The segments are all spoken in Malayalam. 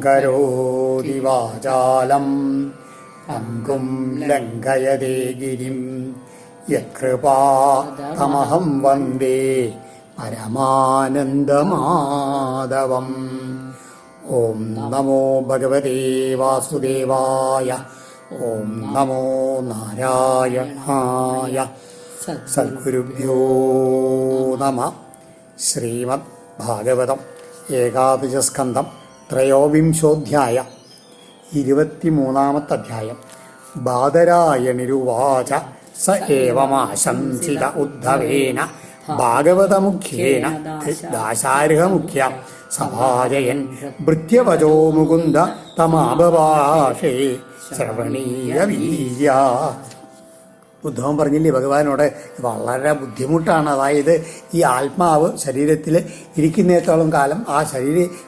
കരോതി വാചാലം അങ്കും ലംഘയതേ ഗിരിം യത്കൃപാതമഹം വന്ദേ പരമാനന്ദമാധവം. ഓം നമോ ഭഗവതേ വാസുദേവായ. ഓം നമോ നാരായണായ. സദ്ഗുരുഭ്യോ നമ. ശ്രീമദ് ഭാഗവതം ഏകാദശസ്കന്ധം ത്രയോവിംശോധ്യായ 23-ാമത്തെ അധ്യായം. ബാദരായണിരുവാച സ ഏവമാശംസിത ഉദ്ധവേന ഭാഗവതമുഖ്യേന ദാശാർഹമുഖ്യ സഭാജയൻ ഭൃത്യവചോ മുകുന്ദ തമാപഭാഷേ ശ്രവണീയ വീര്യ. ഉദ്ധവൻ പറഞ്ഞില്ലേ ഭഗവാനോട് വളരെ ബുദ്ധിമുട്ടാണ്. അതായത് ഈ ആത്മാവ് ശരീരത്തിൽ ഇരിക്കുന്നിടത്തോളം കാലം ആ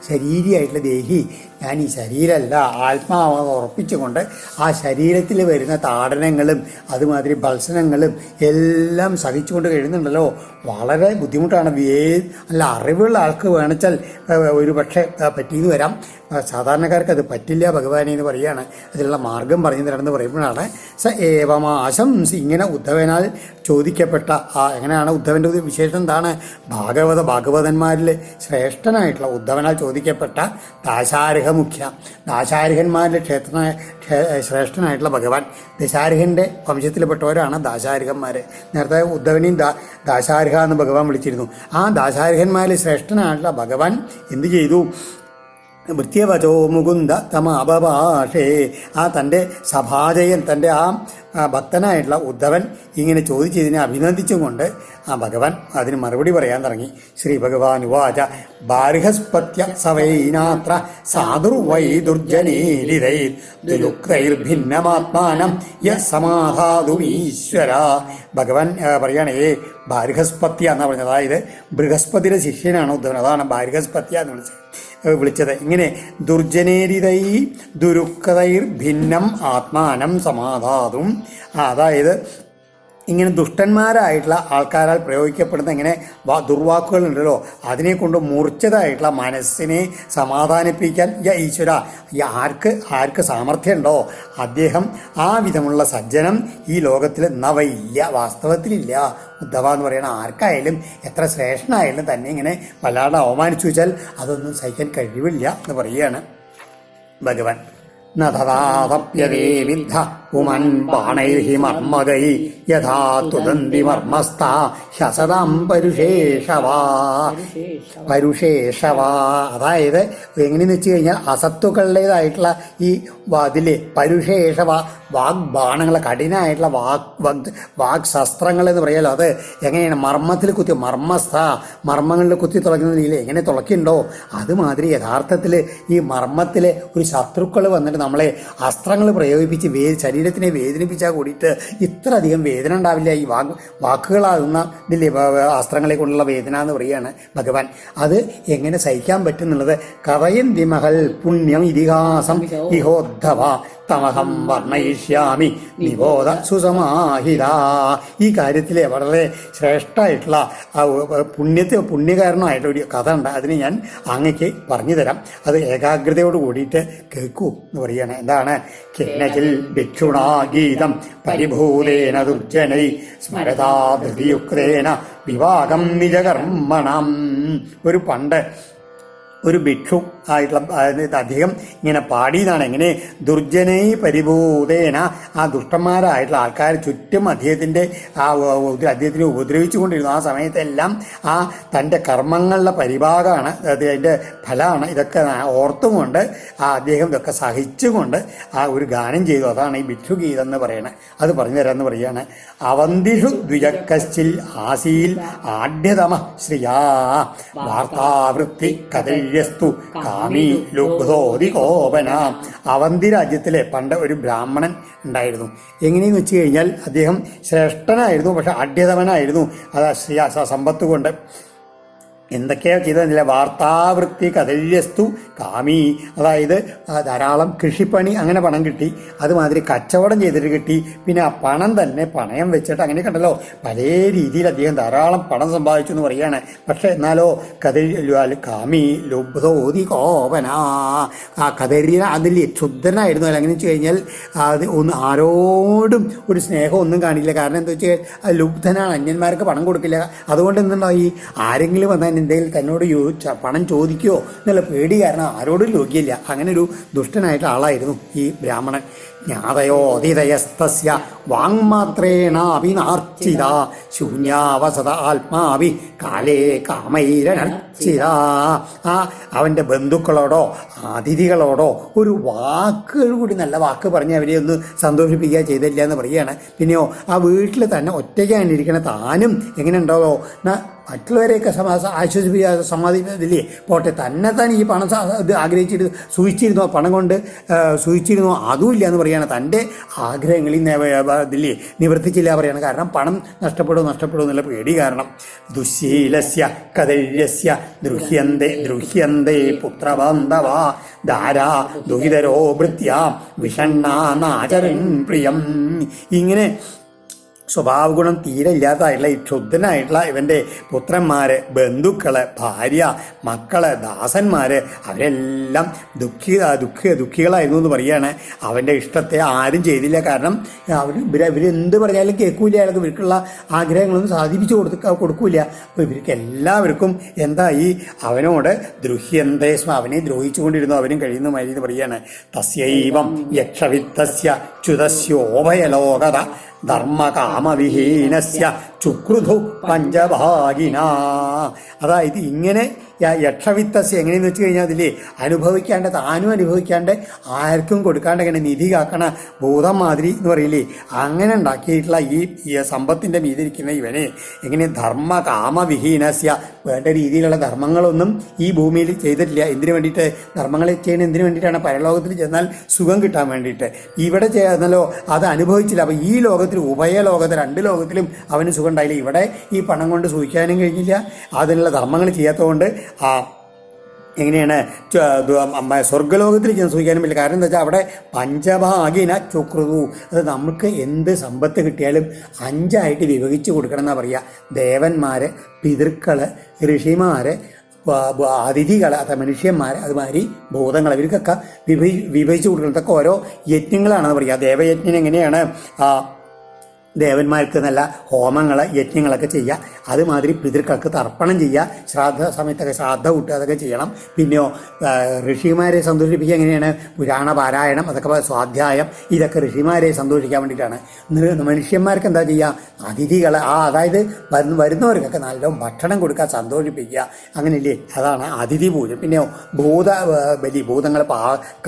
ശരീരിയായിട്ടുള്ള ദേഹി ഞാൻ ഈ ശരീരമല്ല ആത്മാവെന്ന് ഉറപ്പിച്ചുകൊണ്ട് ആ ശരീരത്തിൽ വരുന്ന താടനങ്ങളും അതുമാതിരി ഭത്സനങ്ങളും എല്ലാം സഹിച്ചുകൊണ്ട് കഴിയുന്നുണ്ടല്ലോ. വളരെ ബുദ്ധിമുട്ടാണ്. നല്ല അറിവുള്ള ആൾക്ക് വേണിച്ചാൽ ഒരു പക്ഷേ പറ്റിയെന്ന് വരാം. സാധാരണക്കാർക്ക് അത് പറ്റില്ല ഭഗവാനെ എന്ന് പറയുകയാണ്. അതിനുള്ള മാർഗം പറഞ്ഞു തരണമെന്ന് പറയുമ്പോഴാണ് സ ഏവമാശംസി. ഇങ്ങനെ ഉദ്ധവനാൽ ചോദിക്കപ്പെട്ട എങ്ങനെയാണ് ഉദ്ധവൻ്റെ വിശേഷം എന്താണ്? ഭാഗവതന്മാരിൽ ശ്രേഷ്ഠനായിട്ടുള്ള ഉദ്ധവനാൽ ചോദിക്കപ്പെട്ട ദാശാർഹമുഖ്യ, ദാശാർഹന്മാരിലെ ശ്രേഷ്ഠനായിട്ടുള്ള ഭഗവാൻ. ദശാർഹൻ്റെ വംശത്തിൽപ്പെട്ടവരാണ് ദാശാർഹന്മാർ. നേരത്തെ ഉദ്ധവനെയും ദാശാർഹ എന്ന് ഭഗവാൻ വിളിച്ചിരുന്നു. ആ ദാശാർഹന്മാരിൽ ശ്രേഷ്ഠനായിട്ടുള്ള ഭഗവാൻ എന്ത് ചെയ്തു? ഭൃത്യവചോ മുകുന്ദ തമാപഭാഷേ. ആ തൻ്റെ സഭാജയൻ, തൻ്റെ ആ ഭക്തനായിട്ടുള്ള ഉദ്ധവൻ ഇങ്ങനെ ചോദിച്ചതിനെ അഭിനന്ദിച്ചും കൊണ്ട് ആ ഭഗവാൻ അതിന് മറുപടി പറയാൻ തുടങ്ങി. ശ്രീ ഭഗവാൻ ഉവാച ബാർഹസ്പത്യ സവൈനാത്ര സാധുർവൈ ദുർജനേലിതൈർഭിന്നമാത്മാനം യസമാധാതുമീശ്വര. ഭഗവാൻ പറയാണ് ബാർഹസ്പത്യ എന്നാ പറഞ്ഞത്. അതായത് ബൃഹസ്പതിയുടെ ശിഷ്യനാണ് ഉദ്ധവൻ. അതാണ് ബാർഹസ്പത്യ എന്ന് വിളിച്ചത്. ഇങ്ങനെ ദുർജനേരിതൈ ദുരുക്തൈർ ഭിന്നം ആത്മാനം സമാധാതും. അതായത് ഇങ്ങനെ ദുഷ്ടന്മാരായിട്ടുള്ള ആൾക്കാരാൽ പ്രയോഗിക്കപ്പെടുന്ന ഇങ്ങനെ ദുർവാക്കുകളുണ്ടല്ലോ, അതിനെ കൊണ്ട് മൂർച്ഛിതമായിട്ടുള്ള മനസ്സിനെ സമാധാനിപ്പിക്കാൻ ഈശ്വര ആർക്ക് സാമർഥ്യമുണ്ടോ അദ്ദേഹം ആ വിധമുള്ള സജ്ജനം ഈ ലോകത്തിൽ നവയില്ല, വാസ്തവത്തിലില്ല. ഉദ്ധവ എന്ന് പറയുന്ന ആർക്കായാലും എത്ര ശ്രേഷ്ഠനായാലും തന്നെ ഇങ്ങനെ വല്ലാണ്ട് അവമാനിച്ചു വെച്ചാൽ അതൊന്നും സഹിക്കാൻ കഴിവില്ല എന്ന് പറയുകയാണ് ഭഗവാൻ. നതദാതപ്യതേ വിദ്ധ ഉമൻ ബാണൈർഹി മർമ്മകൈ യഥാ തുദന്തി മർമ്മസ്ഥാ ഹ്യസതാം പരുഷേഷവാ. അതായത് എങ്ങനെയെന്ന് വെച്ച് കഴിഞ്ഞാൽ അസത്തുക്കളുടേതായിട്ടുള്ള ഈ അതിലെ പരുഷേഷവ വാഗ്ബാണങ്ങൾ, കഠിനമായിട്ടുള്ള വാക് ശസ്ത്രങ്ങൾ എന്ന് പറയാലോ. അത് എങ്ങനെയാണ്? മർമ്മത്തിൽ കുത്തി, മർമ്മസ്ഥ മർമ്മങ്ങളിൽ കുത്തി തുളയ്ക്കുന്നതിൽ എങ്ങനെ തുളയ്ക്കുന്നുണ്ടോ അതുമാതിരി യഥാർത്ഥത്തിൽ ഈ മർമ്മത്തിൽ ഒരു ശത്രുക്കൾ വന്നിട്ട് നമ്മളെ അസ്ത്രങ്ങൾ പ്രയോഗിപ്പിച്ച് ശരീരത്തിനെ വേദനിപ്പിച്ചാൽ കൂടിയിട്ട് ഇത്ര അധികം വേദന ഉണ്ടാവില്ല. ഈ വാക്കുകളാകുന്ന ഇതില്ലേ അസ്ത്രങ്ങളെ കൊണ്ടുള്ള വേദന എന്ന് പറയുകയാണ് ഭഗവാൻ. അത് എങ്ങനെ സഹിക്കാൻ പറ്റുന്നുള്ളത് കഥയന്തി മഹൽ പുണ്യം ഇതിഹാസം ഇഹോദ്ധവ തമഹം വർണ്ണയിഷ്യാമി നിബോധ സുസമാഹിത. ഈ കാര്യത്തിലെ വളരെ ശ്രേഷ്ഠമായിട്ടുള്ള പുണ്യകാരണമായിട്ടുള്ള ഒരു കഥ ഉണ്ട്. അതിന് ഞാൻ അങ്ങക്ക് പറഞ്ഞു തരാം. അത് ഏകാഗ്രതയോട് കൂടിയിട്ട് കേൾക്കൂ എന്ന് പറയുകയാണ്. എന്താണ്? കിന്നചിൽ ഭിക്ഷുണാ ഗീതം പരിഭൂതേന ദുർജനൈ സ്മരതാ ധൃതിയുക്തേന വിവാഹം നിജകർമ്മണം. ഒരു പണ്ട് ഒരു ഭിക്ഷു ആയിട്ടുള്ള അദ്ദേഹം ഇങ്ങനെ പാടിയതാണ്. എങ്ങനെ? ദുർജനൈ പരിഭൂതേന. ആ ദുഷ്ടന്മാരായിട്ടുള്ള ആൾക്കാർ ചുറ്റും അദ്ദേഹത്തിനെ ഉപദ്രവിച്ചു കൊണ്ടിരുന്നു. ആ സമയത്തെല്ലാം ആ തൻ്റെ കർമ്മങ്ങളുടെ പരിഭാഗമാണ്, അതിൻ്റെ ഫലമാണ്. ഇതൊക്കെ ഓർത്തുകൊണ്ട് അദ്ദേഹം ഇതൊക്കെ സഹിച്ചുകൊണ്ട് ആ ഒരു ഗാനം ചെയ്തു. അതാണ് ഈ ഭിക്ഷുഗീതം എന്ന് പറയണത്. അത് പറഞ്ഞു തരാമെന്ന് പറയുകയാണ്. അവന്തിഷു ദ്വിജക്കശ്ചിൽ ആസീൽ ആഢ്യതമ ശ്രിയാ വാർത്താവൃത്തി കഥയസ്തു കാമി ലുബ്ധോതി കോപന. അവന്തി രാജ്യത്തിലെ പണ്ട് ഒരു ബ്രാഹ്മണൻ ഉണ്ടായിരുന്നു. എങ്ങനെയെന്ന് വെച്ച് കഴിഞ്ഞാൽ അദ്ദേഹം ശ്രേഷ്ഠനായിരുന്നു, പക്ഷെ ആഢ്യതമനായിരുന്നു. അത് സമ്പത്ത് കൊണ്ട് എന്തൊക്കെയോ ചെയ്തതില്ല. വാർത്താവൃത്തി കഥല്യസ്തു കാമി, അതായത് ധാരാളം കൃഷിപ്പണി, അങ്ങനെ പണം കിട്ടി. അതുമാതിരി കച്ചവടം ചെയ്തിട്ട് കിട്ടി. പിന്നെ ആ പണം തന്നെ പണയം വെച്ചിട്ട് അങ്ങനെ കണ്ടല്ലോ പല രീതിയിൽ അദ്ദേഹം ധാരാളം പണം സമ്പാദിച്ചു എന്ന് പറയാണ്. പക്ഷെ എന്നാലോ കാമി ലുബ്ധോതി കോപനാ, ആ കഥരിയ അതിൽ ക്ഷുദ്രനായിരുന്നു. അല്ല, അങ്ങനെ വെച്ച് കഴിഞ്ഞാൽ അത് ഒന്ന് ആരോടും ഒരു സ്നേഹം ഒന്നും കാണില്ല. കാരണം എന്താ വെച്ചാൽ ലുബ്ധനാണ്, അന്യന്മാർക്ക് പണം കൊടുക്കില്ല. അതുകൊണ്ട് എന്തുണ്ടായി, ആരെങ്കിലും വന്നാൽ എന്തെങ്കിലും തന്നോട് പണം ചോദിക്കുമോ എന്നുള്ള പേടി കാരണം ആരോടും യോഗ്യമില്ല. അങ്ങനെ ഒരു ദുഷ്ടനായിട്ടുള്ള ആളായിരുന്നു ഈ ബ്രാഹ്മണൻ. ജ്ഞാതയോദിതയസ്തസ്യ വാങ്മാത്രേണാഭിനാർച്ചിത ശൂന്യാവസത ആത്മാവി കാലേ കാമൈരനർച്ചിത. ആ അവൻ്റെ ബന്ധുക്കളോടോ അതിഥികളോടോ ഒരു വാക്കുകൾ കൂടി, നല്ല വാക്ക് പറഞ്ഞ് അവരെ ഒന്ന് സന്തോഷിപ്പിക്കുക ചെയ്തില്ല എന്ന് പറയുകയാണ്. പിന്നെയോ ആ വീട്ടിൽ തന്നെ ഒറ്റയ്ക്കാണ്ടിരിക്കണ താനും എങ്ങനെ ഉണ്ടാവോ, മറ്റുള്ളവരെയൊക്കെ ആശ്വസിപ്പിക്കുക, സമാധിപ്പില്ലേ പോട്ടെ, തന്നെ താൻ ഈ പണം ഇത് ആഗ്രഹിച്ചിട്ട് സൂക്ഷിച്ചിരുന്നോ, പണം കൊണ്ട് സൂക്ഷിച്ചിരുന്നോ, അതുമില്ല എന്ന് പറയുകയാണ്. തൻ്റെ ആഗ്രഹങ്ങളിൽ ഇതില്ലേ നിവർത്തിച്ചില്ല പറയാണ്. കാരണം പണം നഷ്ടപ്പെടും എന്നുള്ള പേടി കാരണം. ദുശ്ശീലസ്യ കദല്യസ്യ ദ്രുഹ്യന്തേ പുത്രബന്ധവ ധാരാ ദുഹിതരോ ഭൃത്യാം വിഷണ്ണാനാചരൻ പ്രിയം. ഇങ്ങനെ സ്വഭാവഗുണം തീരെ ഇല്ലാത്തതായിട്ടുള്ള ഈ ക്ഷുദ്രനായിട്ടുള്ള ഇവൻ്റെ പുത്രന്മാര്, ബന്ധുക്കള്, ഭാര്യ, മക്കള്, ദാസന്മാര് അവരെല്ലാം ദുഃഖികളായിരുന്നു എന്ന് പറയാണ്. അവൻ്റെ ഇഷ്ടത്തെ ആരും ചെയ്തില്ല. കാരണം ഇവരെന്ത് പറഞ്ഞാലും കേൾക്കൂല, അയാൾക്ക് ഇവർക്കുള്ള ആഗ്രഹങ്ങളൊന്നും സാധിപ്പിച്ചു കൊടുക്കൂല. അപ്പോൾ ഇവർക്ക് എല്ലാവർക്കും എന്തായി, അവനോട് ദ്രുഹ്യന്തേ സ്മ, അവനെ ദ്രോഹിച്ചുകൊണ്ടിരുന്നു, അവനും കഴിയുന്ന മാതിരി എന്ന് പറയാണ്. തസ്യൈവം യക്ഷവിത്തസ്യ ച്യുതസ്യോഭയലോകത ധർമ്മകാമവിഹീനസ്യ ചുക്രുധു പഞ്ചഭാഗിന. അതായത് ഇങ്ങനെ യക്ഷവിത്തസ്യ എങ്ങനെയെന്ന് വെച്ച് കഴിഞ്ഞാൽ അതിൽ അനുഭവിക്കാണ്ട്, താനും അനുഭവിക്കാണ്ട് ആർക്കും കൊടുക്കാണ്ട് ഇങ്ങനെ നിധി കാക്കണ ഭൂതം മാതിരി എന്ന് പറയില്ലേ, അങ്ങനെ ഉണ്ടാക്കിയിട്ടുള്ള ഈ സമ്പത്തിൻ്റെ മീതിരിക്കുന്ന ഇവനെ എങ്ങനെ ധർമ്മകാമവിഹീനസ്യ, വേണ്ട രീതിയിലുള്ള ധർമ്മങ്ങളൊന്നും ഈ ഭൂമിയിൽ ചെയ്തിട്ടില്ല. എന്തിനു വേണ്ടിയിട്ട് ധർമ്മങ്ങൾ ചെയ്യുന്നത്? എന്തിനു വേണ്ടിയിട്ടാണ്? പരലോകത്തിൽ ചെന്നാൽ സുഖം കിട്ടാൻ വേണ്ടിയിട്ട്. ഇവിടെ ചെയ്യുന്നല്ലോ അത് അനുഭവിച്ചില്ല. അപ്പോൾ ഈ ലോകത്തിൽ, ഉഭയലോകത്ത്, രണ്ട് ലോകത്തിലും അവന് സുഖം ഉണ്ടായില്ല. ഇവിടെ ഈ പണം കൊണ്ട് സൂക്ഷിക്കാനും കഴിഞ്ഞില്ല, അതിനുള്ള ധർമ്മങ്ങൾ ചെയ്യാത്തതുകൊണ്ട് എങ്ങനെയാണ് സ്വർഗ്ഗലോകത്തിൽ ചെന്ന് സൂക്ഷിക്കാനും പറ്റില്ല. കാരണം എന്താ വെച്ചാൽ അവിടെ പഞ്ചഭാഗിന ചുക്രുതു, അത് നമുക്ക് എന്ത് സമ്പത്ത് കിട്ടിയാലും 5ആയിട്ട് വിഭജിച്ച് കൊടുക്കണം എന്നാണ് പറയുക. ദേവന്മാര്, പിതൃക്കള്, ഋഷിമാര്, അതിഥികൾ, അത് മനുഷ്യന്മാർ, അതുമാതിരി ഭൂതങ്ങൾ, ഇവർക്കൊക്കെ വിഭജിച്ച് കൊടുക്കുന്നതൊക്കെ ഓരോ യജ്ഞങ്ങളാണെന്ന് പറയുക. ദേവയജ്ഞം എങ്ങനെയാണ്, ദേവന്മാർക്ക് നല്ല ഹോമങ്ങൾ, യജ്ഞങ്ങളൊക്കെ ചെയ്യുക. അതുമാതിരി പിതൃക്കൾക്ക് തർപ്പണം ചെയ്യുക, ശ്രാദ്ധ സമയത്തൊക്കെ ശ്രാദ്ധ കൂട്ടുക, അതൊക്കെ ചെയ്യണം. പിന്നെയോ ഋഷിമാരെ സന്തോഷിപ്പിക്കുക എങ്ങനെയാണ്, പുരാണ പാരായണം, അതൊക്കെ സ്വാധ്യായം, ഇതൊക്കെ ഋഷിമാരെ സന്തോഷിക്കാൻ വേണ്ടിയിട്ടാണ്. മനുഷ്യന്മാർക്ക് എന്താ ചെയ്യുക, അതിഥികൾ, അതായത് വരുന്നവർക്കൊക്കെ നല്ല ഭക്ഷണം കൊടുക്കുക, സന്തോഷിപ്പിക്കുക, അങ്ങനെയില്ലേ, അതാണ് അതിഥി പൂജ. പിന്നെയോ ബലി, ഭൂതങ്ങൾ,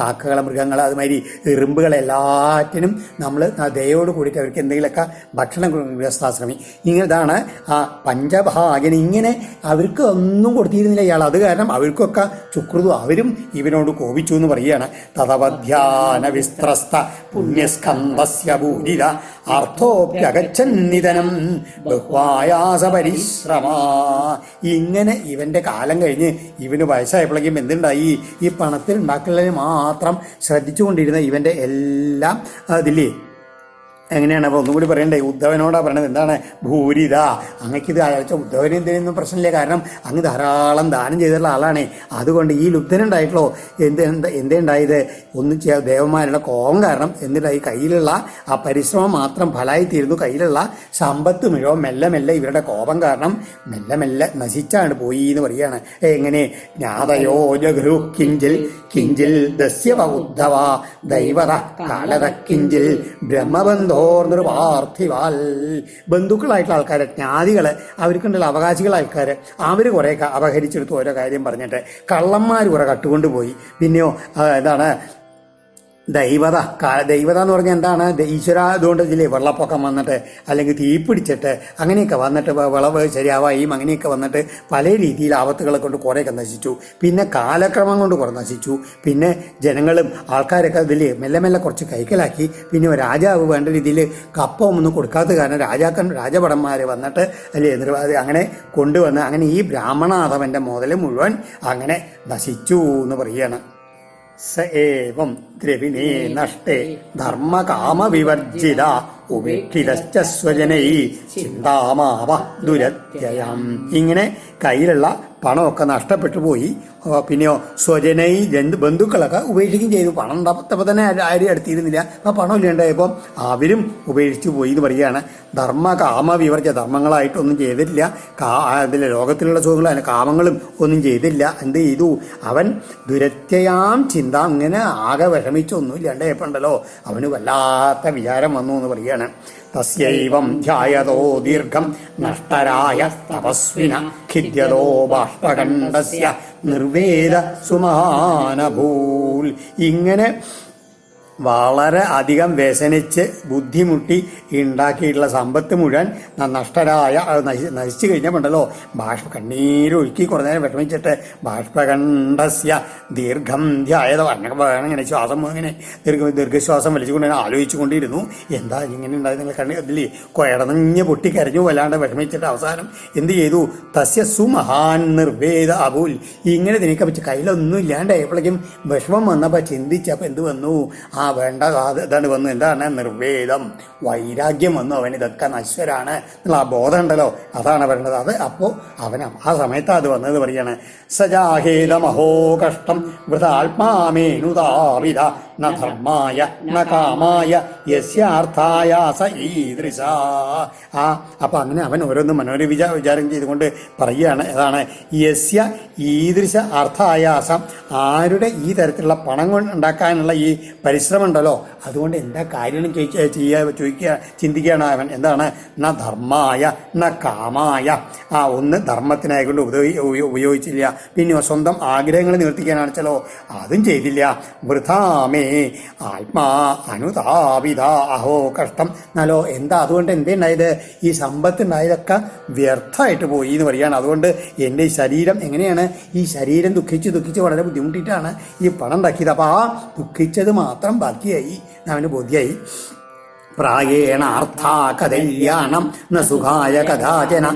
കാക്കകൾ, മൃഗങ്ങൾ, അതുമാതിരി എറുമ്പുകളെല്ലാറ്റിനും നമ്മൾ ദയോട് കൂടിയിട്ട് അവർക്ക് എന്തെങ്കിലുമൊക്കെ ഭക്ഷണം കൊടുക്കുന്ന ഗൃഹസ്ഥാശ്രമി. ഇതാണ് ആ പഞ്ചഭാഗിനി. ഇങ്ങനെ അവർക്ക് ഒന്നും കൊടുത്തിരുന്നില്ല ഇയാൾ. അത് കാരണം അവർക്കൊക്കെ ചുക്രുതു, അവരും ഇവനോട് കോപിച്ചു എന്ന് പറയുകയാണ്. തഥവധ്യാന വിസ്ത്രസ്ത പുണ്യസ്കന്ധസ്യ ഭൂരിത അർത്ഥോപ്യഗച്ഛന്നിധനം ബഹ്വായാസ പരിശ്രമ. ഇങ്ങനെ ഇവന്റെ കാലം കഴിഞ്ഞ് ഇവന് വയസ്സായപ്പോഴേക്കും എന്തുണ്ടായി, ഈ പണത്തിൽ ഉണ്ടാക്കുന്നതിന് മാത്രം ശ്രദ്ധിച്ചുകൊണ്ടിരുന്ന ഇവന്റെ എല്ലാം അതില്ലേ എങ്ങനെയാണ്. അപ്പോൾ ഒന്നും കൂടി പറയണ്ടേ, ഉദ്ധവനോടാ പറയണത്. എന്താണ് ഭൂരിത, അങ്ങക്കിത് അയച്ച ഉദ്ധവന് എന്തിനൊന്നും പ്രശ്നമില്ല. കാരണം അങ്ങ് ധാരാളം ദാനം ചെയ്തിട്ടുള്ള ആളാണ്. അതുകൊണ്ട് ഈ ലുബ്ധനുണ്ടായിട്ടുള്ളൂ എന്തേ ഉണ്ടായത്, ഒന്നും ചെയ്യാൻ ദേവന്മാരുടെ കോപം കാരണം എന്നിട്ടായി കയ്യിലുള്ള ആ പരിശ്രമം മാത്രം ഫലമായിത്തീരുന്നു. കയ്യിലുള്ള സമ്പത്ത് മുഴുവൻ മെല്ലെ മെല്ലെ ഇവരുടെ കോപം കാരണം മെല്ലെ മെല്ലെ നശിച്ചാണ് പോയി എന്ന് പറയുകയാണ്. എങ്ങനെ, ജ്ഞാതയോ ജഗൃ കിഞ്ചിൽ കിഞ്ചിൽ ദസ്യവ ഉദ്ധവ ദൈവത കാലത കിഞ്ചിൽ ബ്രഹ്മബന്ധോ പാർത്ഥിവാൽ. ബന്ധുക്കളായിട്ടുള്ള ആൾക്കാർ, ജ്ഞാതികള്, അവർക്കുണ്ടല്ലോ അവകാശികളായ ആൾക്കാർ, അവർ കുറേയൊക്കെ അപഹരിച്ചെടുത്ത് ഓരോ കാര്യം പറഞ്ഞിട്ട് കള്ളന്മാർ കുറെ കട്ടുകൊണ്ടുപോയി. പിന്നെയോ എന്താണ് ദൈവത ദൈവത എന്ന് പറഞ്ഞാൽ എന്താണ്? ഈശ്വര അതുകൊണ്ട് ഇതിലെ വെള്ളപ്പൊക്കം വന്നിട്ട് അല്ലെങ്കിൽ തീപിടിച്ചിട്ട് അങ്ങനെയൊക്കെ വന്നിട്ട് വിളവ് ശരിയാവായും അങ്ങനെയൊക്കെ വന്നിട്ട് പല രീതിയിൽ ആപത്തുകളെ കൊണ്ട് കുറേയൊക്കെ നശിച്ചു. പിന്നെ കാലക്രമം കൊണ്ട് കുറേ നശിച്ചു. പിന്നെ ജനങ്ങളും ആൾക്കാരൊക്കെ ഇതിൽ മെല്ലെ മെല്ലെ കുറച്ച് കൈക്കലാക്കി. പിന്നെ രാജാവ് വേണ്ട രീതിയിൽ കപ്പ ഒന്നും കൊടുക്കാത്ത കാരണം രാജഭടന്മാർ വന്നിട്ട് അല്ലേ അങ്ങനെ കൊണ്ടുവന്ന് അങ്ങനെ ഈ ബ്രാഹ്മണാധവന്റെ മുതൽ മുഴുവൻ അങ്ങനെ നശിച്ചു എന്ന് പറയുകയാണ്. സ ഏവം ദ്രവിണേ നഷ്ടേ ധർമ്മകാമവിവർജിത ഉപേക്ഷിതശ്ച സ്വജനൈ ചിന്താമാവ ദുരത്യയം. ഇങ്ങനെ കയ്യിലുള്ള പണമൊക്കെ നഷ്ടപ്പെട്ടു പോയി. പിന്നെയോ സ്വജനൈ ബന്ധുക്കളൊക്കെ ഉപേക്ഷിക്കുകയും ചെയ്തു. പണം ഉണ്ടാത്തപ്പോൾ തന്നെ ആരും അടുത്തിരുന്നില്ല. അപ്പം പണം ഇല്ലാണ്ടായപ്പോൾ അവരും ഉപേക്ഷിച്ചു പോയി എന്ന് പറയുകയാണ്. ധർമ്മകാമവിവർജ ധർമ്മങ്ങളായിട്ടൊന്നും ചെയ്തിട്ടില്ല. അതിലെ ലോകത്തിലുള്ള സുഖങ്ങളും അതിന് കാമങ്ങളും ഒന്നും ചെയ്തില്ല. എന്ത് ചെയ്തു? അവൻ ദുരത്യയാം ചിന്ത അങ്ങനെ ആകെ വിഷമിച്ചൊന്നും ഇല്ലാണ്ടായപ്പോണ്ടല്ലോ അവന് വല്ലാത്ത വിചാരം വന്നു എന്ന് പറയുകയാണ്. തസ്യൈവം ധ്യായതോ ദീർഘം നഷ്ടരായ തപസ്വിന ഖിദ്യതോ ബാഷ്പഖണ്ഡസ്യ നിർവേദ സുമഹാനഭൂൽ. ഇങ്ങനെ വളരെ അധികം വ്യസനിച്ച് ബുദ്ധിമുട്ടി ഉണ്ടാക്കിയിട്ടുള്ള സമ്പത്ത് മുഴുവൻ നഷ്ടരായ നശിച്ചു കഴിഞ്ഞപ്പോണ്ടല്ലോ കണ്ണീരൊഴുക്കി കുറേ നേരം വിഷമിച്ചിട്ട് ബാഷ്പഖണ്ഡസ്യ ദീർഘം ധ്യായത അങ്ങനെ ശ്വാസം ഇങ്ങനെ ദീർഘശ്വാസം വലിച്ചുകൊണ്ട് ആലോചിച്ചു കൊണ്ടിരുന്നു. എന്താ ഇങ്ങനെ ഉണ്ടായത്? നിങ്ങൾ കണ്ണി അതിൽ കുഴടഞ്ഞ് പൊട്ടിക്കരഞ്ഞു വല്ലാണ്ട് വിഷമിച്ചിട്ട് അവസാനം എന്ത് ചെയ്തു? തസ്യ സുമഹാൻ നിർവേദ അബൂൽ. ഇങ്ങനെ ഇതിനൊക്കെ വെച്ച് കയ്യിലൊന്നും ഇല്ലാണ്ടായപ്പോഴേക്കും വിഷമം വന്നപ്പോൾ ചിന്തിച്ചപ്പോൾ എന്ത് വന്നു? വേണ്ട ഇതാണ് വന്നു. എന്താണ്? നിർവേദം, വൈരാഗ്യം വന്നു. അവൻ ഇതൊക്കെ നശ്വരാണ് എന്നുള്ള ആ ബോധം ഉണ്ടല്ലോ, അതാണ് വരേണ്ടത്. അത് അപ്പോൾ അവൻ ആ സമയത്ത് അത് വന്നത് പറയാണ്. സജാഹേതമഹോ കഷ്ടം വൃതാത്മാമേനുതാവിത ന ധർമായ ന കാമായ യസ്യാർത്ഥായ സ ഈദൃശ. അപ്പൊ അങ്ങനെ അവൻ ഓരോന്നും വിചാരം ചെയ്തുകൊണ്ട് പറയുകയാണ്. ഏതാണ്? യസ്യ ഈദൃശ അർത്ഥായാസം. ആരുടെ ഈ തരത്തിലുള്ള പണം കൊണ്ട് ഉണ്ടാക്കാനുള്ള ഈ പരിശ്രമം ഉണ്ടല്ലോ, അതുകൊണ്ട് എന്താ കാര്യം ചോദിക്കുക ചിന്തിക്കുകയാണ് അവൻ. എന്താണ്? ന ധർമായ ന കാമായ. ഒന്ന് ധർമ്മത്തിനായിക്കൊണ്ട് ഉപയോഗിച്ചില്ല. പിന്നെ സ്വന്തം ആഗ്രഹങ്ങൾ നിവർത്തിക്കാനാണ് വെച്ചാലോ അതും ചെയ്തില്ല. വൃഥാമേ ആത്മാ അനുതാപിത അഹോ കഷ്ടം. എന്നാലോ എന്താ അതുകൊണ്ട് എന്തുണ്ടായത്? ഈ സമ്പത്ത് ഉണ്ടായതൊക്കെ വ്യർത്ഥമായിട്ട് പോയി എന്ന് പറയുകയാണ്. അതുകൊണ്ട് എൻ്റെ ഈ ശരീരം എങ്ങനെയാണ്? ഈ ശരീരം ദുഃഖിച്ച് വളരെ ബുദ്ധിമുട്ടിയിട്ടാണ് ഈ പണം ഉണ്ടാക്കിയത്. അപ്പോൾ ആ ദുഃഖിച്ചത് മാത്രം ബാക്കിയായി അവന് ബോധ്യായി. പ്രായേണ അർത്ഥാ കഥല്യാണം ന സുഖായ കഥാചന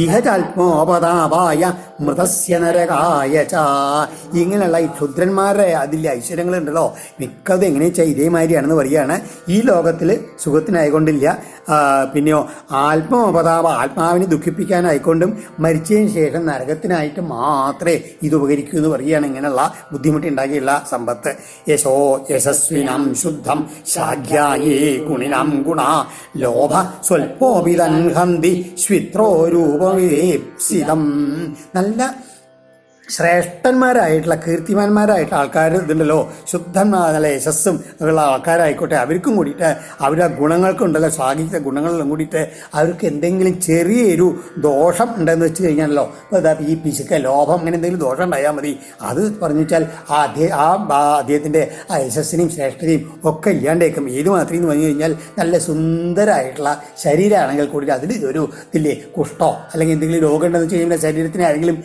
ഇഹജാത്മോപതാപായ മൃതസ്യ നരകായ ച. ഇങ്ങനെയുള്ള ഈ ക്ഷുദ്രന്മാരുടെ അതിലെ ഐശ്വര്യങ്ങളുണ്ടല്ലോ മിക്കതും എങ്ങനെ വെച്ചാൽ ഇതേമാതിരിയാണെന്ന് പറയുകയാണ്. ഈ ലോകത്തിൽ സുഖത്തിനായിക്കൊണ്ടില്ല. പിന്നെയോ ആത്മോപതാപ ആത്മാവിനെ ദുഃഖിപ്പിക്കാനായിക്കൊണ്ടും മരിച്ചതിന് ശേഷം നരകത്തിനായിട്ട് മാത്രമേ ഇത് ഉപകരിക്കൂ എന്ന് പറയുകയാണ്. ഇങ്ങനെയുള്ള ബുദ്ധിമുട്ടുണ്ടാക്കിയുള്ള സമ്പത്ത്. യശോ യശസ്വിനം ശുദ്ധം ശാഖ്യായേ ഗുണിനം ഗുണ ലോഭ സ്വൽപ്പോപിതൻ ഹന്തി ശ്വിത്രോ രൂപവേപ്സിതം. നല്ല ശ്രേഷ്ഠന്മാരായിട്ടുള്ള കീർത്തിമാന്മാരായിട്ടുള്ള ആൾക്കാർ ഇതുണ്ടല്ലോ, ശുദ്ധന്മാരല്ല യശസ്സും ഉള്ള ആൾക്കാരായിക്കോട്ടെ, അവർക്കും കൂടിയിട്ട് അവരുടെ ഗുണങ്ങൾക്കുണ്ടല്ലോ സ്വാഗിച്ച ഗുണങ്ങളിലും കൂടിയിട്ട് അവർക്ക് എന്തെങ്കിലും ചെറിയൊരു ദോഷം ഉണ്ടെന്ന് വെച്ച് കഴിഞ്ഞാലോ, ഈ പിശുക്ക ലോഭം അങ്ങനെ എന്തെങ്കിലും ദോഷം ഉണ്ടായാൽ മതി. അത് പറഞ്ഞു വെച്ചാൽ അദ്ദേഹത്തിൻ്റെ ആ യശസ്സിനെയും ശ്രേഷ്ഠതയും ഒക്കെ ഇല്ലാണ്ടേക്കും. ഏത് മാത്രം എന്ന് പറഞ്ഞു കഴിഞ്ഞാൽ നല്ല സുന്ദരമായിട്ടുള്ള ശരീരമാണെങ്കിൽ കൂടി അതിൽ ഒരു ഇതില്ലേ കുഷ്ഠോ അല്ലെങ്കിൽ എന്തെങ്കിലും രോഗം ഉണ്ടെന്ന് വെച്ച് കഴിഞ്ഞാൽ ശരീരത്തിന് ആരെങ്കിലും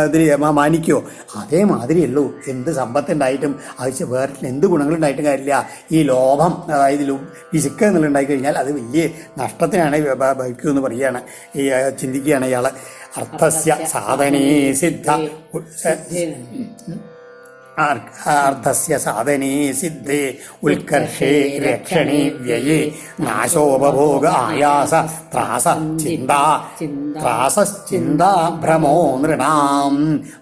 ഇതിൽ മാനിക്കോ? അതേമാതിരിയുള്ളൂ എന്ത് സമ്പത്തുണ്ടായിട്ടും അത് വേറെ എന്ത് ഗുണങ്ങളുണ്ടായിട്ടും കാര്യമില്ല. ഈ ലോഭം അതായത് പിശുക്ക് എന്നുള്ള ഉണ്ടായി കഴിഞ്ഞാൽ അത് വലിയ നഷ്ടത്തിനാണ് ഭവിക്കുമെന്ന് പറയുകയാണ്. ഈ ചിന്തിക്കുകയാണ് ഇയാൾ. അർത്ഥസ്യ സാധനേ സിദ്ധ അർത്ഥസ്യ സാധനേ സിദ്ധേ ഉത്കർഷേ രക്ഷണേ വ്യയേ നാശോപഭോഗ ആയാസ ത്രാസ ചിന്താ ഭ്രമോ നൃണാം.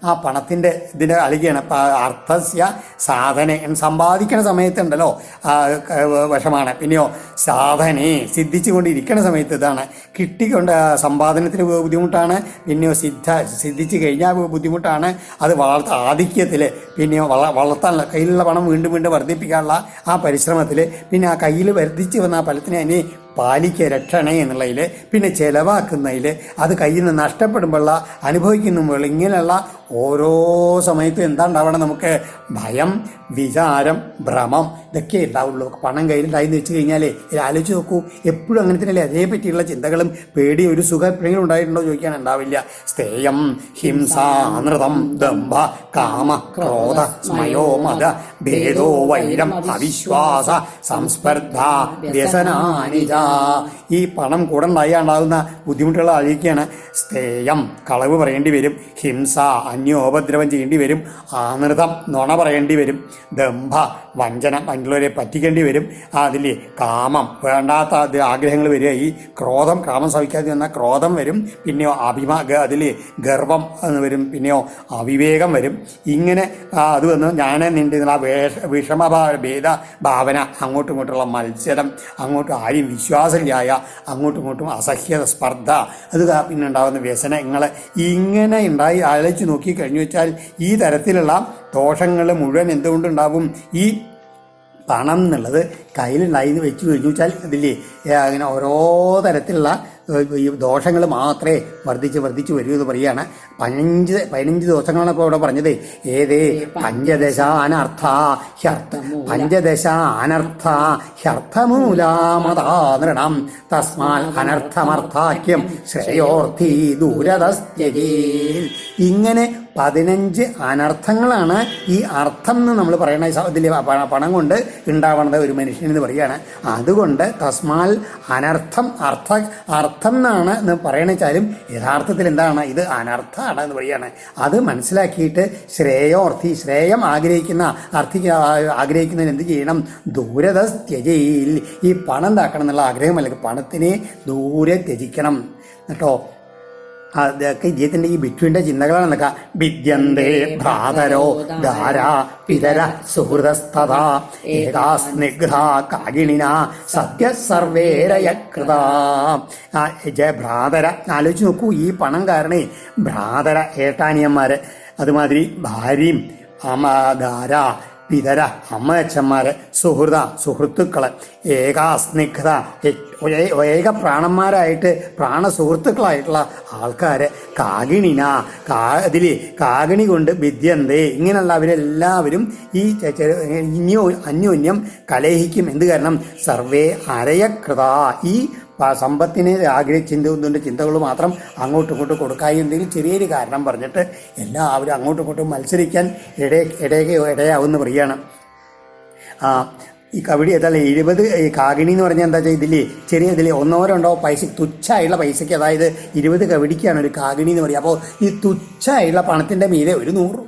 ആ പണത്തിൻ്റെ ഇതിൻ്റെ അലികയാണ്. അർത്ഥസ്യ സാധന സമ്പാദിക്കണ സമയത്തുണ്ടല്ലോ വശമാണ്. പിന്നെയോ സാധനെ സിദ്ധിച്ചു കൊണ്ടിരിക്കണ സമയത്ത് ഇതാണ്. കിട്ടിക്കൊണ്ട് സമ്പാദനത്തിന് ബുദ്ധിമുട്ടാണ്. പിന്നെയോ സിദ്ധിച്ചു കഴിഞ്ഞാൽ ബുദ്ധിമുട്ടാണ്. അത് ആധിക്യത്തിൽ പിന്നെയോ വളർത്താനുള്ള കയ്യിലുള്ള പണം വീണ്ടും വർദ്ധിപ്പിക്കാനുള്ള ആ പരിശ്രമത്തിൽ പിന്നെ ആ കയ്യിൽ വർദ്ധിച്ച് വന്ന ആ ഫലത്തിനെ അതിനെ പാലിക്ക രക്ഷണേ എന്നുള്ളതിൽ, പിന്നെ ചെലവാക്കുന്നതിൽ, അത് കയ്യിൽ നിന്ന് നഷ്ടപ്പെടുമ്പോഴുള്ള അനുഭവിക്കുമ്പോൾ ഇങ്ങനെയുള്ള ഓരോ സമയത്തും എന്താ ഉണ്ടാവണം? നമുക്ക് ഭയം, വിചാരം, ഭ്രമം ഇതൊക്കെ ഉണ്ടാവുള്ളൂ. പണം കയ്യിലുണ്ടായിന്ന് വെച്ച് കഴിഞ്ഞാൽ ആലോചിച്ച് നോക്കൂ, എപ്പോഴും അങ്ങനെ തന്നെയല്ലേ? അതേ പറ്റിയുള്ള ചിന്തകളും പേടി, ഒരു സുഖം എപ്പോഴെങ്കിലും ഉണ്ടായിട്ടുണ്ടോ ചോദിക്കാൻ ഉണ്ടാവില്ല. സ്ഥേയം, ഹിംസ, അനൃതം, ദംഭ, കാമ, ക്രോധ, സ്മയോ, മത, ഭേദോ, വൈരം, അവിശ്വാസ, സംസ്പർദ്ധ, വ്യസനാനിജ. ഈ പണം കൂടെ ഉണ്ടാകുന്ന ബുദ്ധിമുട്ടുകൾ ആലോചിക്കുകയാണ്. സ്ഥേയം, കളവ് പറയേണ്ടി വരും. ഹിംസ, അന്യോപദ്രവം ചെയ്യേണ്ടി വരും. അനൃതം, നുണ പറയേണ്ടി വരും. ദംഭ, വഞ്ചന, മറ്റുള്ളവരെ പറ്റിക്കേണ്ടി വരും. അതിൽ കാമം, വേണ്ടാത്ത ആഗ്രഹങ്ങൾ വരിക. ഈ ക്രോധം, കാമം സഹിക്കാതെ വന്നാൽ ക്രോധം വരും. പിന്നെയോ അതിൽ ഗർവം വരും. പിന്നെയോ അവിവേകം വരും. ഇങ്ങനെ അത് വന്ന് ഞാൻ നിൻ്റെ ഭേദ ഭാവന, അങ്ങോട്ടും ഇങ്ങോട്ടുള്ള മത്സരം, അങ്ങോട്ടും ആരും വിശ്വാസമില്ലായ, അങ്ങോട്ടും ഇങ്ങോട്ടും അസഹ്യത, സ്പർദ്ധ, അത് പിന്നെ ഉണ്ടാകുന്ന വ്യസനങ്ങൾ ഇങ്ങനെ ഉണ്ടായി ആലോചിച്ച് നോക്കി കഴിഞ്ഞു വെച്ചാൽ ഈ തരത്തിലുള്ള ദോഷങ്ങൾ മുഴുവൻ എന്തുകൊണ്ടുണ്ടാവും? ഈ പണം എന്നുള്ളത് കയ്യിലുണ്ടായി വെച്ച് കഴിഞ്ഞു വെച്ചാൽ ഇതില്ലേ അങ്ങനെ ഓരോ തരത്തിലുള്ള ഈ ദോഷങ്ങൾ മാത്രമേ വർദ്ധിച്ച് വരൂ എന്ന് പറയുകയാണ്. 15 ദോഷങ്ങളാണ് ഇപ്പോൾ ഇവിടെ പറഞ്ഞത്. ഏതേ? പഞ്ചദശ അനർത്ഥ ഹ്യർത്ഥമൂലാമതാനൃണം തസ്മാൽ അനർത്ഥമർത്ഥാക്യം ശ്രേയോർത്ഥി ദൂരതസ്ത്യജീൽ. ഇങ്ങനെ 15 അനർത്ഥങ്ങളാണ് ഈ അർത്ഥം എന്ന് നമ്മൾ പറയണ ഇതിൽ പണം കൊണ്ട് ഉണ്ടാവണത് ഒരു മനുഷ്യനെന്ന് പറയുകയാണ്. അതുകൊണ്ട് തസ്മാൽ അനർത്ഥം അർത്ഥം എന്നാണ് എന്ന് പറയണെച്ചാലും യഥാർത്ഥത്തിൽ എന്താണ്? ഇത് അനർത്ഥമാണ് എന്ന് പറയുകയാണ്. അത് മനസ്സിലാക്കിയിട്ട് ശ്രേയം ആഗ്രഹിക്കുന്നതിന് എന്ത് ചെയ്യണം? ദൂരത ത്യജയിൽ. ഈ പണം ഉണ്ടാക്കണം എന്നുള്ള ആഗ്രഹം അല്ലെങ്കിൽ പണത്തിനെ ദൂരെ ത്യജിക്കണം കേട്ടോ. അതൊക്കെ ഇദ്ദേഹത്തിന്റെ ഈ ഭിക്ഷുവിന്റെ ചിന്തകളാണ്. എന്നൊക്കെ വിദ്യന്തേ ഭ്രാതരോ ധാര പിതര സുഹൃതസ്ഥത ഏകാ സ്നിഗ്ധ കാകിണിന സത്യ സർവേരയകൃത. ഭ്രാതര ആലോചിച്ച് നോക്കൂ, ഈ പണം കാരണേ ഭ്രാതര ഏട്ടാനിയന്മാര്, അതുമാതിരി ഭാര്യയും ധാര പിതര അമ്മയച്ഛന്മാര്, സുഹൃത്തുക്കള്, ഏകാസ്നിഗ്ധ ഏക പ്രാണന്മാരായിട്ട് പ്രാണസുഹൃത്തുക്കളായിട്ടുള്ള ആൾക്കാര്, കാകിണി കൊണ്ട് വിദ്യന്തേ ഇങ്ങനെയുള്ള അവരെല്ലാവരും ഈ അന്യോന്യം കലഹിക്കും. എന്ത് കാരണം? സർവേ അരയകൃത. ഈ സമ്പത്തിനെ ചിന്തകൾ മാത്രം അങ്ങോട്ടും ഇങ്ങോട്ടും കൊടുക്കായി എന്തെങ്കിലും ചെറിയൊരു കാരണം പറഞ്ഞിട്ട് എല്ലാവരും അങ്ങോട്ടും ഇങ്ങോട്ടും മത്സരിക്കാൻ ഇടയാവുമെന്ന് പറയുകയാണ്. ഈ കബഡി ഏതായാലും 20 കാകിണി എന്ന് പറഞ്ഞാൽ എന്താ വെച്ചാൽ ഇതിൽ ചെറിയ ഒന്നോ രണ്ടോ പൈസ, തുച്ഛമായുള്ള പൈസയ്ക്ക്, അതായത് 20 കബഡിക്കാണ് ഒരു കാകിണി എന്ന് പറയുക. അപ്പോൾ ഈ തുച്ഛമായുള്ള പണത്തിൻ്റെ മീതെ ഒരു 100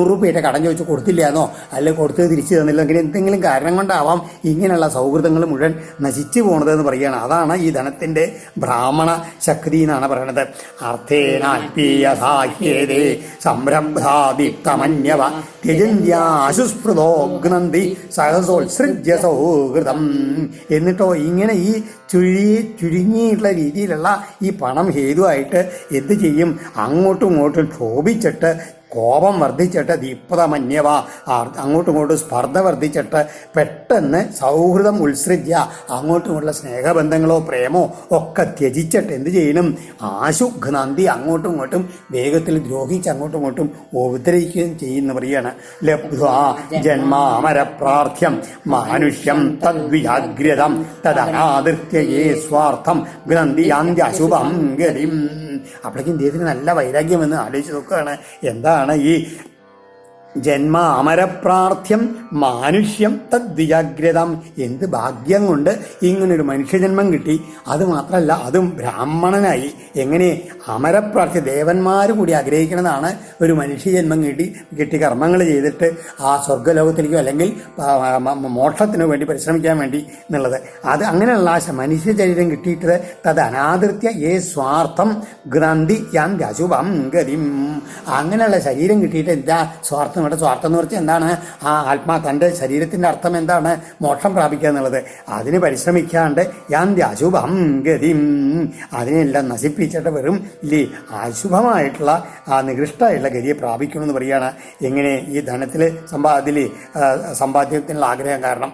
രൂപയുടെ കടം ചോദിച്ചു കൊടുത്തില്ല എന്നോ അല്ലെങ്കിൽ കൊടുത്തത് തിരിച്ചു തന്നില്ല, അങ്ങനെ എന്തെങ്കിലും കാരണം കൊണ്ടാവാം ഇങ്ങനെയുള്ള സൗഹൃദങ്ങൾ മുഴുവൻ നശിച്ചു പോണതെന്ന് പറയുകയാണ്. അതാണ് ഈ ധനത്തിൻ്റെ ബ്രാഹ്മണ ശക്തി എന്നാണ് പറയണത്. അർത്ഥേനാൽപീയസാഹ്യേതേ സംരംഭാദിപ്തമന്യവ ത്യജന്യാശുസ്മൃതോഗ്നന്തി സഹസോത്സൃജ്യ സൗഹൃദം. എന്നിട്ടോ ഇങ്ങനെ ഈ ചുരുങ്ങിയിട്ടുള്ള രീതിയിലുള്ള ഈ പണം ഹേതുവായിട്ട് എന്ത് ചെയ്യും? അങ്ങോട്ടും ഇങ്ങോട്ടും ക്ഷോഭിച്ചിട്ട്, കോപം വർദ്ധിച്ചിട്ട്, ദീപ്തമന്യവ അങ്ങോട്ടും ഇങ്ങോട്ടും സ്പർദ്ധ വർദ്ധിച്ചിട്ട്, പെട്ടെന്ന് സൗഹൃദം ഉത്സൃജ്യ അങ്ങോട്ടുമുള്ള സ്നേഹബന്ധങ്ങളോ പ്രേമോ ഒക്കെ ത്യജിച്ചിട്ട് എന്ത് ചെയ്യണം? ആശുഘ്നന്തി അങ്ങോട്ടും ഇങ്ങോട്ടും വേഗത്തിൽ ദ്രോഹിച്ച് അങ്ങോട്ടും ഇങ്ങോട്ടും ഉപദ്രവിക്കുകയും ചെയ്യുന്ന പറയാണ്. ലബ്ധ്വാ ജന്മാമരപ്രാർത്ഥ്യം മാനുഷ്യം തദ്വിജാഗ്രതം തദനാദൃത്യയേ സ്വാർത്ഥം ഗ്രന്ഥിയാന്ത്യശുഭം ഗതിം. അപ്പോഴേക്കും ഇദ്ദേഹത്തിന് നല്ല വൈരാഗ്യമെന്ന് ആലോചിച്ച് നോക്കുകയാണ്. എന്താണ് ഈ ജന്മ അമരപ്രാർത്ഥ്യം മാനുഷ്യം തദ്വിജാഗ്രതം? എന്ത് ഭാഗ്യം കൊണ്ട് ഇങ്ങനൊരു മനുഷ്യജന്മം കിട്ടി. അത് മാത്രമല്ല, അതും ബ്രാഹ്മണനായി. എങ്ങനെ? അമരപ്രാർത്ഥ്യം, ദേവന്മാർ കൂടി ആഗ്രഹിക്കുന്നതാണ് ഒരു മനുഷ്യജന്മം കിട്ടി കർമ്മങ്ങൾ ചെയ്തിട്ട് ആ സ്വർഗ്ഗലോകത്തിലേക്കോ അല്ലെങ്കിൽ മോക്ഷത്തിനു വേണ്ടി പരിശ്രമിക്കാൻ വേണ്ടി എന്നുള്ളത്. അത് അങ്ങനെയുള്ള മനുഷ്യ ശരീരം കിട്ടിയിട്ട് തത് അനാദൃത്യ ഏ സ്വാർത്ഥം ഗ്രന്ഥി യാന്ത്യശുഭം ഗതിം. അങ്ങനെയുള്ള ശരീരം കിട്ടിയിട്ട് എന്താ സ്വാർത്ഥം? ഇവിടെ സ്വാർത്ഥം എന്ന് പറഞ്ഞാൽ എന്താണ്? ആ തൻ്റെ ശരീരത്തിൻ്റെ അർത്ഥം എന്താണ്? മോക്ഷം പ്രാപിക്കുക എന്നുള്ളത്. അതിന് പരിശ്രമിക്കാണ്ട് യാന്ത്യശുഭം ഗതിം, അതിനെല്ലാം നശിപ്പിച്ചിട്ട് വെറും അശുഭമായിട്ടുള്ള നികൃഷ്ടമായിട്ടുള്ള ഗതിയെ പ്രാപിക്കണം എന്ന് പറയുകയാണ്. എങ്ങനെ? ഈ ധനത്തിൽ സമ്പാദ്യത്തിനുള്ള ആഗ്രഹം കാരണം.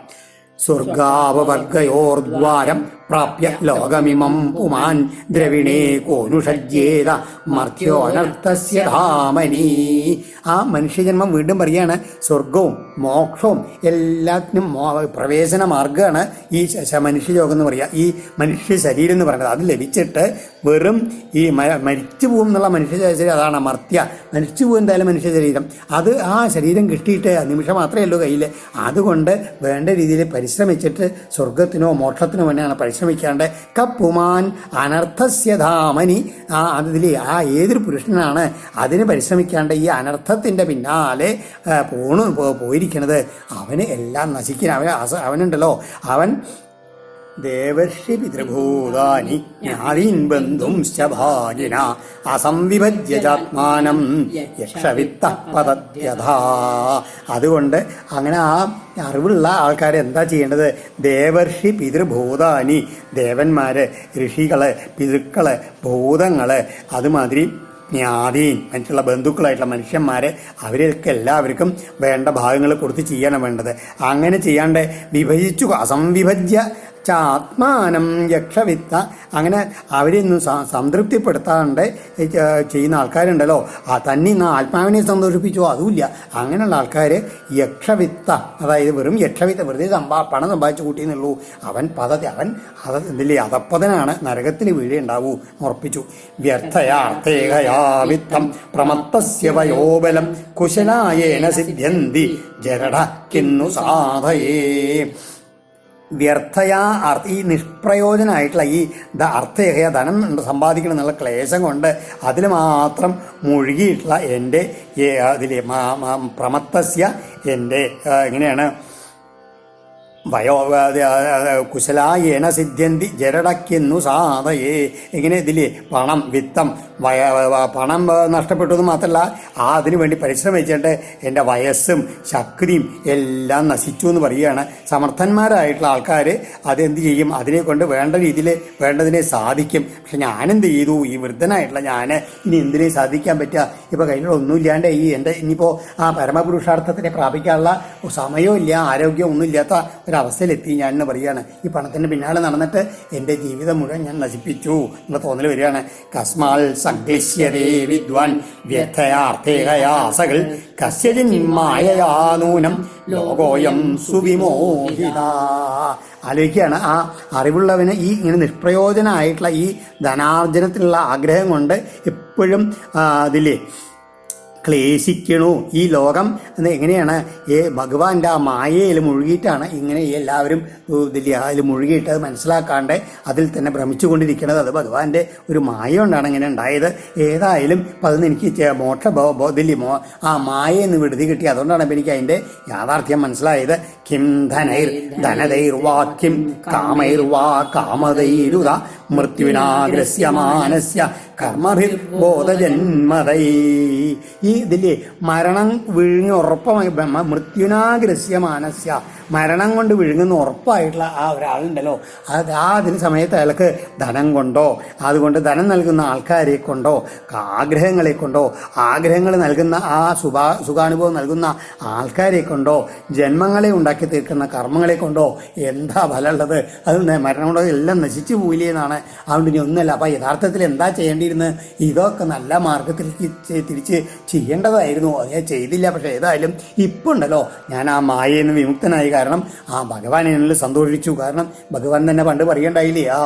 സ്വർഗാപവർഗയോർദ്വാരം പ്രാപ്യ ലോകമിമം പുമാൻ ദ്രവിണേ കോനുഷജ്യേത മർത്യോനർത്ഥസ്യ ധാമനി. ആ മനുഷ്യജന്മം വീണ്ടും പറയാണ്, സ്വർഗവും മോക്ഷവും എല്ലാത്തിനും പ്രവേശന മാർഗമാണ് ഈ മനുഷ്യയോഗം എന്ന് പറയുക. ഈ മനുഷ്യ ശരീരം എന്ന് പറയുന്നത് അത് ലഭിച്ചിട്ട് വെറും ഈ മരിച്ചു പോകും എന്നുള്ള മനുഷ്യ ശരീരം, അതാണ് മർത്യ. മരിച്ചു പോകും എന്തായാലും മനുഷ്യ ശരീരം, അത് ആ ശരീരം കിട്ടിയിട്ട് നിമിഷം മാത്രമേ ഉള്ളൂ കയ്യിൽ. അതുകൊണ്ട് വേണ്ട രീതിയിൽ പരിശ്രമിച്ചിട്ട് സ്വർഗത്തിനോ മോക്ഷത്തിനോ വേണ്ടിയാണ് പരിശ്രമിക്കാണ്ട് കപ്പുമാൻ അനർത്ഥസ്യ ധാമനി. അതിൽ ആ ഏതൊരു പുരുഷനാണ് അതിന് പരിശ്രമിക്കാണ്ട് ഈ അനർത്ഥത്തിൻ്റെ പിന്നാലെ പോയിരിക്കുന്നത്, അവന് എല്ലാം നശിക്കുന്ന അവനുണ്ടല്ലോ, അവൻ ദേവർഷി പിതൃഭൂതാനി ജ്ഞാതീൻ ബന്ധുംശ്ച ഭാഗിന അസംവിഭജ്യാത്മാനം യക്ഷവിത്ത പതത്യഥാ. അതുകൊണ്ട് അങ്ങനെ ആ അറിവുള്ള ആൾക്കാർ എന്താ ചെയ്യേണ്ടത്? ദേവർഷി പിതൃഭൂതാനി, ദേവന്മാര്, ഋഷികള്, പിതൃക്കള്, ഭൂതങ്ങള്, അതുമാതിരി ജ്ഞാതീൻ മറ്റുള്ള ബന്ധുക്കളായിട്ടുള്ള മനുഷ്യന്മാരെ, അവർക്ക് എല്ലാവർക്കും വേണ്ട ഭാഗങ്ങൾ കൊടുത്ത് ചെയ്യണം വേണ്ടത്. അങ്ങനെ ചെയ്യാണ്ട് വിഭജിച്ചു അസംവിഭജ്യ ആത്മാനം യക്ഷവിത്ത, അങ്ങനെ അവരെ ഒന്ന് സംതൃപ്തിപ്പെടുത്താണ്ട് ചെയ്യുന്ന ആൾക്കാരുണ്ടല്ലോ, തന്നെ ഇന്ന് ആത്മാവിനെ സന്തോഷിപ്പിച്ചോ അതുമില്ല. അങ്ങനെയുള്ള ആൾക്കാർ യക്ഷവിത്ത, അതായത് വെറും യക്ഷവിത്ത, വെറുതെ പണം സമ്പാദിച്ചു കൂട്ടിയെന്നുള്ളൂ. അവൻ ഇതില്ലേ അധപ്പതനാണ്, നരകത്തിന് വീഴേണ്ടാവൂ ഉറപ്പിച്ചു. വ്യർത്ഥയാർത്ഥേകയാവിത്തം പ്രമത്തസ്യ വയോബലം കുശലായേന സിദ്ധ്യന്തി ജരട കിന്നു സാധയേ. വ്യർത്ഥയാ ഈ നിഷ്പ്രയോജനമായിട്ടുള്ള ഈ അർത്ഥേഹയ ധനം സമ്പാദിക്കണം എന്നുള്ള ക്ലേശം കൊണ്ട് അതിൽ മാത്രം മുഴുകിയിട്ടുള്ള എൻ്റെ അതിലെ പ്രമത്തസ്യ എൻ്റെ എങ്ങനെയാണ് കുശലായേന സിദ്ധ്യന്തി ജരടയ്ക്കുന്നു സാധയേ. ഇങ്ങനെ ഇതിൽ പണം വിത്തം പണം നഷ്ടപ്പെട്ടത് മാത്രമല്ല അതിനു വേണ്ടി പരിശ്രമിച്ചിട്ട് എൻ്റെ വയസ്സും ശക്തിയും എല്ലാം നശിച്ചു എന്ന് പറയുകയാണ്. സമർത്ഥന്മാരായിട്ടുള്ള ആൾക്കാർ അതെന്ത് ചെയ്യും? അതിനെ കൊണ്ട് വേണ്ട രീതിയിൽ വേണ്ടതിനെ സാധിക്കും. പക്ഷെ ഞാനെന്ത് ചെയ്തു? ഈ വൃദ്ധനായിട്ടുള്ള ഞാൻ ഇനി എന്തിനേ സാധിക്കാൻ പറ്റുക? ഇപ്പോൾ കയ്യിലൊന്നുമില്ലാണ്ട് ഇനിയിപ്പോൾ ആ പരമപുരുഷാർത്ഥത്തിനെ പ്രാപിക്കാനുള്ള സമയവും ഇല്ല, ആരോഗ്യം ഒന്നുമില്ലാത്ത ഒരവസ്ഥയിലെത്തി ഞാൻ എന്ന് പറയുകയാണ്. ഈ പണത്തിൻ്റെ പിന്നാലെ നടന്നിട്ട് എൻ്റെ ജീവിതം മുഴുവൻ ഞാൻ നശിപ്പിച്ചു എന്നുള്ള തോന്നൽ വരികയാണ്. കസ്മാൽ സംക്ലിശ്യതേ വിദ്വാൻ വ്യർത്ഥയാർത്ഥേകയാസകൾ കസ്യജിൻ മായയാ നൂനം ലോകോയം സുവിമോഹിത. ആലോചിക്കുകയാണ്, ആ അറിവുള്ളവന് ഈ ഇങ്ങനെ നിഷ്പ്രയോജനമായിട്ടുള്ള ഈ ധനാർജനത്തിനുള്ള ആഗ്രഹം കൊണ്ട് എപ്പോഴും അതിലെ ക്ലേശിക്കണു. ഈ ലോകം എങ്ങനെയാണ്? ഭഗവാന്റെ ആ മായയിൽ മുഴുകിയിട്ടാണ് ഇങ്ങനെ എല്ലാവരും അതിൽ മുഴുകിയിട്ട് അത് മനസ്സിലാക്കാണ്ട് അതിൽ തന്നെ ഭ്രമിച്ചുകൊണ്ടിരിക്കുന്നത്. അത് ഭഗവാന്റെ ഒരു മായ കൊണ്ടാണ് ഇങ്ങനെ ഉണ്ടായത്. ഏതായാലും അപ്പം അതൊന്ന് എനിക്ക് മോക്ഷ ആ മായെന്ന് വിടുതി കിട്ടി. അതുകൊണ്ടാണ് ഇപ്പം എനിക്ക് അതിൻ്റെ യാഥാർത്ഥ്യം മനസ്സിലായത്. കിം ധനൈർവാക്യം കാമൈർവാ കാമതൈരുത മൃത്യുനാഗ്രസ്യമാനസ്യ കർമ്മഭിർബോധജന്മതൈ. ഈ ഇതില്ലേ മരണം വിഴുങ്ങി ഉറപ്പമായി മൃത്യുനാഗ്രസ്യമാനസ്യ, മരണം കൊണ്ട് വിഴുങ്ങുന്ന ഉറപ്പായിട്ടുള്ള ആ ഒരാളുണ്ടല്ലോ, അതിന് സമയത്ത് അയാൾക്ക് ധനം കൊണ്ടോ അതുകൊണ്ട് ധനം നൽകുന്ന ആൾക്കാരെ കൊണ്ടോ ആഗ്രഹങ്ങളെ കൊണ്ടോ ആഗ്രഹങ്ങൾ നൽകുന്ന ആ സുഖാനുഭവം നൽകുന്ന ആൾക്കാരെ കൊണ്ടോ ജന്മങ്ങളെ ഉണ്ടാക്കി തീർക്കുന്ന കർമ്മങ്ങളെ കൊണ്ടോ എന്താ ഫലമുള്ളത്? അത് മരണം കൊണ്ടോ എല്ലാം നശിച്ചു പോയില്ലേ എന്നാണ്. അതുകൊണ്ട് ഇനി ഒന്നുമല്ല. അപ്പം യഥാർത്ഥത്തിൽ എന്താ ചെയ്യേണ്ടിയിരുന്നത്? ഇതൊക്കെ നല്ല മാർഗത്തിൽ തിരിച്ച് ചെയ്യേണ്ടതായിരുന്നു. അത് ഞാൻ ചെയ്തില്ല. പക്ഷെ ഏതായാലും ഇപ്പം ഉണ്ടല്ലോ ഞാൻ ആ മായയിൽ നിന്ന് വിമുക്തനായി. കാരണം ആ ഭഗവാൻ എന്നിൽ സന്തോഷിച്ചു. കാരണം ഭഗവാൻ തന്നെ പണ്ട് പറയണ്ടായില്ലേ, ആ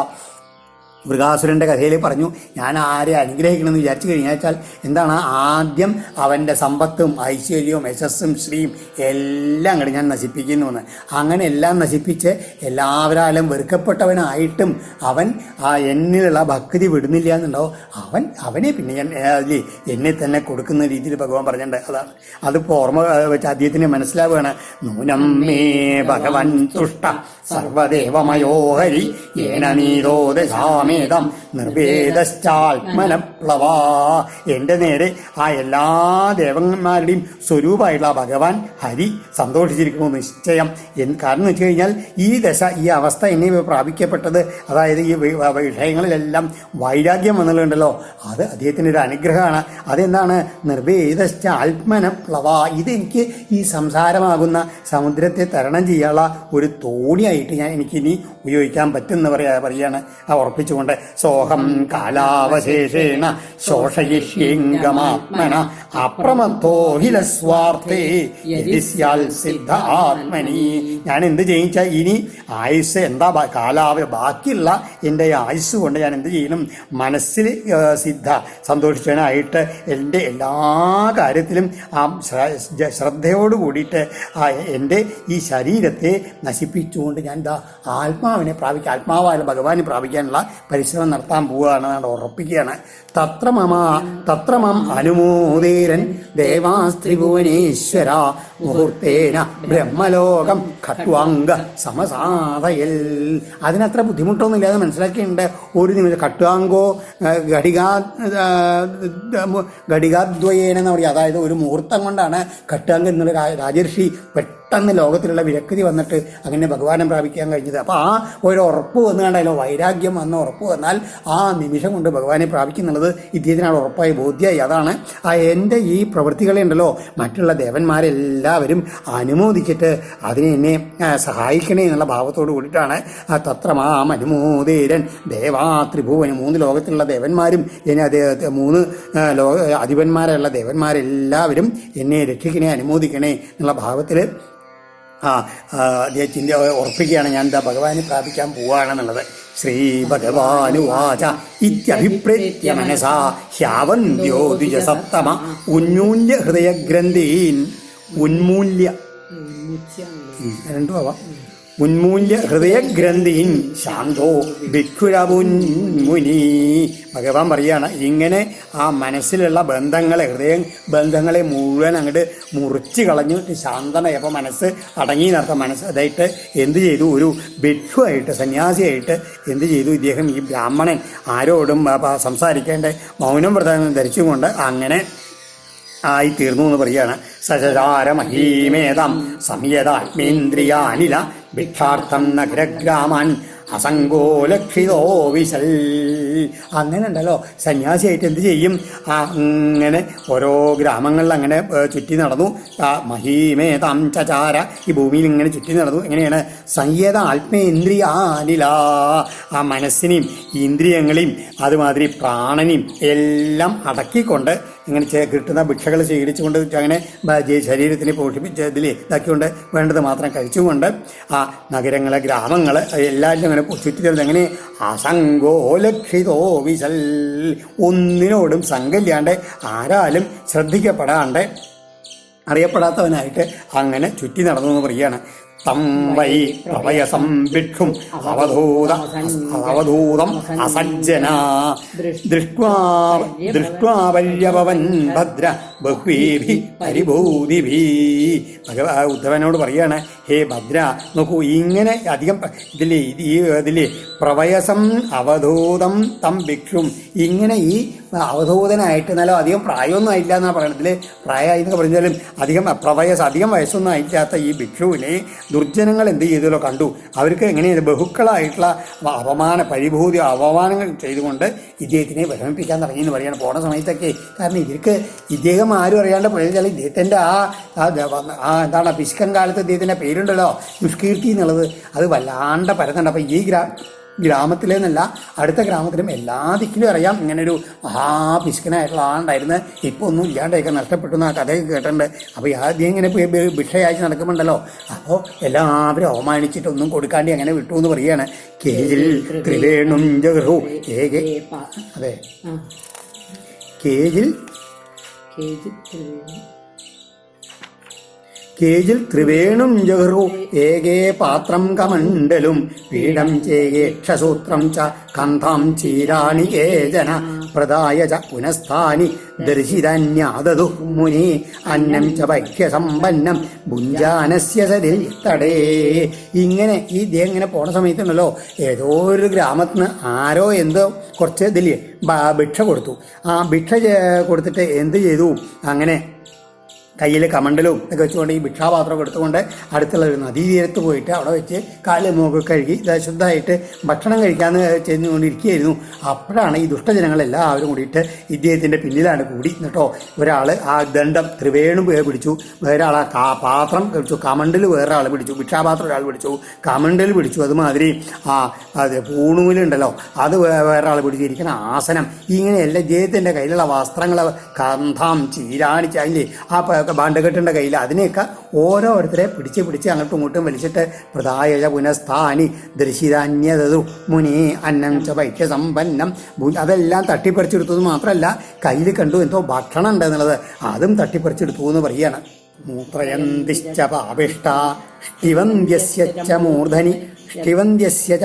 മൃഗാസുരൻ്റെ കഥയിൽ പറഞ്ഞു, ഞാൻ ആരെ അനുഗ്രഹിക്കണമെന്ന് വിചാരിച്ചു കഴിഞ്ഞാൽ എന്താണ്, ആദ്യം അവൻ്റെ സമ്പത്തും ഐശ്വര്യവും യശസ്സും ശ്രീയും എല്ലാം കൂടി ഞാൻ നശിപ്പിക്കുന്നുവെന്ന്. അങ്ങനെ എല്ലാം നശിപ്പിച്ച് എല്ലാവരാലും വെറുക്കപ്പെട്ടവനായിട്ടും അവൻ ആ എന്നിലുള്ള ഭക്തി വിടുന്നില്ല എന്നുണ്ടാവും. അവനെ പിന്നെ ഞാൻ എന്നെ തന്നെ കൊടുക്കുന്ന രീതിയിൽ ഭഗവാൻ പറഞ്ഞിട്ടുണ്ട്. അതാണ് അതിപ്പോൾ ഓർമ്മ വെച്ച് അദ്ദേഹത്തിന് മനസ്സിലാവുകയാണ്. നൂനം മേ ഭഗവൻ തുഷ്ട സർവദേവമയോ ഹരി ഏന നീതോ ദശാമി തത്രമാമേതം നിർവേദശ്ചാത്മനപ്ലവാ. എൻ്റെ നേരെ ആ എല്ലാ ദേവന്മാരുടെയും സ്വരൂപമായിട്ടുള്ള ഭഗവാൻ ഹരി സന്തോഷിച്ചിരിക്കുന്നു നിശ്ചയം. കാരണം എന്ന് വെച്ച് കഴിഞ്ഞാൽ ഈ ദശ, ഈ അവസ്ഥ എന്നെ പ്രാപിക്കപ്പെട്ടത്, അതായത് ഈ വിഷയങ്ങളിലെല്ലാം വൈരാഗ്യം വന്നുള്ളതുണ്ടല്ലോ, അത് അദ്ദേഹത്തിൻ്റെ ഒരു അനുഗ്രഹമാണ്. അതെന്താണ്? നിർവേദശ്ച ആത്മനപ്ലവ. ഇതെനിക്ക് ഈ സംസാരമാകുന്ന സമുദ്രത്തെ തരണം ചെയ്യാനുള്ള ഒരു തോണിയായിട്ട് എനിക്കിനി ഉപയോഗിക്കാൻ പറ്റുമെന്ന് പറയാണ് ഉറപ്പിച്ചുകൊണ്ട്. സോഹം കാലാവശേഷേണ ശോഷയിഷ്യേംഗമാത്മന അപ്രമത്തോ ഹിലസ്വാർത്ഥേ യദിസ്യാൽ സിദ്ധ ആത്മനി. ഞാൻ എന്ത് ചെയ്യിച്ചാൽ ഇനി ആയുസ് എന്താ ബാക്കിയുള്ള എൻ്റെ ആയുസ് കൊണ്ട് ഞാൻ എന്ത് ചെയ്യണം? മനസ്സിൽ സിദ്ധ സന്തോഷിച്ചവനായിട്ട് എൻ്റെ എല്ലാ കാര്യത്തിലും ആ ശ്രദ്ധയോട് കൂടിയിട്ട് എൻ്റെ ഈ ശരീരത്തെ നശിപ്പിച്ചുകൊണ്ട് ഞാൻ ആത്മാവിനെ പ്രാപിക്കുക, ആത്മാവായ ഭഗവാനെ പ്രാപിക്കാനുള്ള പരിശ്രമം നടത്താൻ പോവുകയാണ്, ഉറപ്പിക്കുകയാണ്. തത്രമം അനുമോദേരൻ ദേവാസ്ത്രിഭുവനേശ്വര മുഹൂർത്തേന ബ്രഹ്മലോകം ഖട്വാംഗ സമസാധയൽ. അതിനത്ര ബുദ്ധിമുട്ടൊന്നുമില്ലാതെ മനസ്സിലാക്കിയിട്ടുണ്ട്. ഒരു നിമിഷം ഖട്വാംഗോ ഘടികാദ്വയേന എന്ന് പറയുക, അതായത് ഒരു മുഹൂർത്തം കൊണ്ടാണ് ഖട്വാംഗ എന്നുള്ള രാജർഷി പെട്ടെന്ന് ലോകത്തിലുള്ള വിരക്തി വന്നിട്ട് അങ്ങനെ ഭഗവാനെ പ്രാപിക്കാൻ കഴിഞ്ഞത്. അപ്പോൾ ആ ഒരു ഉറപ്പ് വന്നു കണ്ടല്ലോ, വൈരാഗ്യം വന്ന ഉറപ്പ് വന്നാൽ ആ നിമിഷം കൊണ്ട് ഭഗവാനെ പ്രാപിക്കുന്നുള്ളത് ഇദ്ദേഹത്തിനാണ് ഉറപ്പായി ബോധ്യമായി. അതാണ് എൻ്റെ ഈ പ്രവൃത്തികളെ ഉണ്ടല്ലോ മറ്റുള്ള ദേവന്മാരെല്ലാവരും അനുമോദിച്ചിട്ട് അതിനെ എന്നെ സഹായിക്കണേ എന്നുള്ള ഭാവത്തോട് കൂടിയിട്ടാണ് തത്രമാം അനുമോദേരൻ ദേവാ ത്രിഭുവന്. 3 ലോകത്തിലുള്ള ദേവന്മാരും എന്നെ അധിപന്മാരുള്ള ദേവന്മാരെല്ലാവരും എന്നെ രക്ഷിക്കണേ, അനുമോദിക്കണേ എന്നുള്ള ഭാവത്തിൽ അദ്ദേഹത്തിൻ്റെ ഉറപ്പിക്കുകയാണ്. ഞാൻ ഭഗവാനെ പ്രാപിക്കാൻ പോവുകയാണെന്നുള്ളത്. ശ്രീ ഭഗവാനുവാച ഇത്യഭിപ്രേത്യ മനസാ ഹ്യാവന്ത്യോ ദ്വിജസപ്തമ ഉന്മൂല്യ ഹൃദയഗ്രന്ഥീൻ. രണ്ടും ആവാം. ഉന്മൂല്യ ഹൃദയഗ്രന്ഥീൻ ശാന്തോ ഭിക്ഷുരമുന്മുനി. ഭഗവാൻ പറയാണ്, ഇങ്ങനെ ആ മനസ്സിലുള്ള ബന്ധങ്ങളെ മുഴുവൻ അങ്ങോട്ട് മുറിച്ച് കളഞ്ഞു ശാന്തനായപ്പോൾ മനസ്സ് അടങ്ങി നടത്ത മനസ്സ് അതായിട്ട് എന്ത് ചെയ്തു? ഒരു ഭിക്ഷുവായിട്ട്, സന്യാസിയായിട്ട് എന്ത് ചെയ്തു? ഇദ്ദേഹം ഈ ബ്രാഹ്മണൻ ആരോടും സംസാരിക്കേണ്ട മൗനം വ്രതം ധരിച്ചുകൊണ്ട് അങ്ങനെ ആയിത്തീർന്നു എന്ന് പറയുകയാണ്. സചാരമഹീമേതം സംയതാത്മേന്ദ്രിയാനില ഭിക്ഷാർത്ഥം നഗരഗ്രാമാൻ അസങ്കോലക്ഷിതോ വിശൽ. അങ്ങനെ ഉണ്ടല്ലോ സന്യാസിയായിട്ട് എന്ത് ചെയ്യും? അങ്ങനെ ഓരോ ഗ്രാമങ്ങളിൽ അങ്ങനെ ചുറ്റി നടന്നു. മഹീമേതാം ചചാര, ഈ ഭൂമിയിൽ ഇങ്ങനെ ചുറ്റി നടന്നു. എങ്ങനെയാണ്? സംയത ആത്മേന്ദ്രിയാനില, ആ മനസ്സിനെയും ഇന്ദ്രിയങ്ങളെയും അതുമാതിരി പ്രാണനെയും എല്ലാം അടക്കിക്കൊണ്ട് ഇങ്ങനെ കിട്ടുന്ന ഭിക്ഷകൾ സ്വീകരിച്ചുകൊണ്ട് അങ്ങനെ ശരീരത്തിനെ പോഷിപ്പിച്ച് ഇതാക്കിക്കൊണ്ട് വേണ്ടത് മാത്രം കഴിച്ചുകൊണ്ട് ആ നഗരങ്ങളെ ഗ്രാമങ്ങൾ എല്ലാവരും അങ്ങനെ ചുറ്റി തരുന്നത്. എങ്ങനെ? അസങ്കോലക്ഷിതോ വിശൽ, ഒന്നിനോടും സംഘമില്ലാണ്ട് ആരാലും ശ്രദ്ധിക്കപ്പെടാണ്ട് അറിയപ്പെടാത്തവനായിട്ട് അങ്ങനെ ചുറ്റി നടന്നു എന്ന് പറയുകയാണ്. തം വൈ പ്രളയസം ഭിക്ഷും അവധൂതം അസജ്ജന ദൃഷ്ട്വാ വല്യഭവൻ ഭദ്ര ബഹ്വീഭി പരിഭൂതിഭി. ഉദ്ധവനോട് പറയാണ്, ഹേ ഭദ്ര, നോക്കൂ, ഇങ്ങനെ അധികം ഇതിലെ പ്രവയസം അവധൂതം തം ഭിക്ഷും, ഇങ്ങനെ ഈ അവധൂതനായിട്ട് എന്നാലും അധികം പ്രായമൊന്നും ആയില്ല എന്നാണ് പറയണതിൽ. പ്രായമായി എന്നൊക്കെ പറഞ്ഞാലും അധികം അധികം വയസ്സൊന്നും ആയില്ലാത്ത ഈ ഭിക്ഷുവിനെ ദുർജനങ്ങൾ എന്ത് ചെയ്തല്ലോ കണ്ടു. അവർക്ക് എങ്ങനെയാണ് ബഹുക്കളായിട്ടുള്ള അപമാനങ്ങൾ ചെയ്തുകൊണ്ട് ഇദ്ദേഹത്തിനെ വിഷമിപ്പിക്കാൻ തുടങ്ങി എന്ന് പറയുകയാണ് പോണ സമയത്തൊക്കെ. കാരണം ഇദ്ദേഹം ആരും അറിയാണ്ട് പോയാൽ ഇദ്ദേഹത്തിൻ്റെ എന്താണ് പിശുക്കൻ കാലത്ത് ഇദ്ദേഹത്തിൻ്റെ പേരുണ്ടല്ലോ ദുഷ്കീർത്തി എന്നുള്ളത്, അത് വല്ലാണ്ട് പരന്നുണ്ട്. അപ്പം ഈ ഗ്രാമത്തിലെന്നല്ല അടുത്ത ഗ്രാമത്തിലും എല്ലാ ദിക്കിലും അറിയാം ഇങ്ങനൊരു പിശുക്കനായിട്ടുള്ള ആളുണ്ടായിരുന്നു. ഇപ്പോൾ ഒന്നും ഇല്ലാണ്ടൊക്കെ നഷ്ടപ്പെട്ടു എന്ന് ആ കഥയൊക്കെ കേട്ടിട്ടുണ്ട്. അപ്പോൾ ആദ്യം ഇങ്ങനെ ഭിക്ഷയച്ച് നടക്കുന്നുണ്ടല്ലോ, അപ്പോൾ എല്ലാവരും അവമാനിച്ചിട്ടൊന്നും കൊടുക്കാണ്ടി അങ്ങനെ വിട്ടു എന്ന് പറയുകയാണ്. കേജിൽ ത്രിവേണും ജഗൃഹു ഏകേ, അതെ, കേജിൽ ത്രിവേണും ജഹ്രു ഏകേ പാത്രം കമണ്ഡലും പീഠം ചേക്ഷസൂത്രം ച കന്ധാം ചീരാണി കേജന പ്രദായ ച പുനഃസ്ഥാനി ദർശിതന്യാദതു മുനി അന്നം ച ഭക്ഷ്യസമ്പന്നം ഭുഞ്ചാനസ്യ സരിൽ തടേ. ഇങ്ങനെ ഈ ഇദ്ദേഹം ഇങ്ങനെ പോണ സമയത്തുണ്ടല്ലോ, ഏതോ ഒരു ഗ്രാമത്തിൽ നിന്ന് ആരോ എന്തോ കുറച്ച് ഇതിൽ ഭിക്ഷ കൊടുത്തു. ആ ഭിക്ഷ കൊടുത്തിട്ട് എന്ത് ചെയ്തു, അങ്ങനെ കയ്യിൽ കമണ്ടലും ഒക്കെ വെച്ചുകൊണ്ട് ഈ ഭിക്ഷാപാത്രം എടുത്തുകൊണ്ട് അടുത്തുള്ള ഒരു നദീതീരത്ത് പോയിട്ട് അവിടെ വെച്ച് കാല് മൂക്ക് കഴുകി ശുദ്ധമായിട്ട് ഭക്ഷണം കഴിക്കാമെന്ന് ചെന്നുകൊണ്ടിരിക്കുകയായിരുന്നു. അപ്പോഴാണ് ഈ ദുഷ്ടജനങ്ങളെല്ലാവരും കൂടിയിട്ട് ഇദ്ദേഹത്തിൻ്റെ പിന്നിലാണ് കൂടി എന്നിട്ടോ ഒരാൾ ആ ദണ്ഡം ത്രിവേണു പിടിച്ചു, വേറൊരാൾ ആ പാത്രം പിടിച്ചു, കമണ്ടൽ വേറൊരാൾ പിടിച്ചു, ഭിക്ഷാപാത്രം ഒരാൾ പിടിച്ചു, കമണ്ടൽ പിടിച്ചു, അതുമാതിരി അത് പൂണൂലുണ്ടല്ലോ അത് വേറൊരാൾ പിടിച്ചിരിക്കുന്ന ആസനം, ഇങ്ങനെയെല്ലാം ഇദ്ദേഹത്തിൻ്റെ കയ്യിലുള്ള വസ്ത്രങ്ങൾ കന്ധാം ചീരാണിച്ച് അതിൻ്റെ ആ ബാണ്ടകെട്ടിൻ്റെ കയ്യിൽ അതിനെയൊക്കെ ഓരോരുത്തരെ പിടിച്ച് അങ്ങോട്ടും ഇങ്ങോട്ടും വലിച്ചിട്ട് പ്രദായ പുനഃസ്ഥാനി ദർശിതാന്യതു മുനി അന്നം ച ഭക്ഷ്യസമ്പന്നം അതെല്ലാം തട്ടിപ്പറിച്ചെടുത്തത് മാത്രമല്ല കയ്യിൽ കണ്ടു എന്തോ ഭക്ഷണം ഉണ്ട് എന്നുള്ളത് അതും തട്ടിപ്പറിച്ചെടുത്തു എന്ന് പറയുകയാണ്. മൂത്രയന്തിശ്ച പാപിഷ്ട ഷ്ടിവന്ത്യസ്യ ച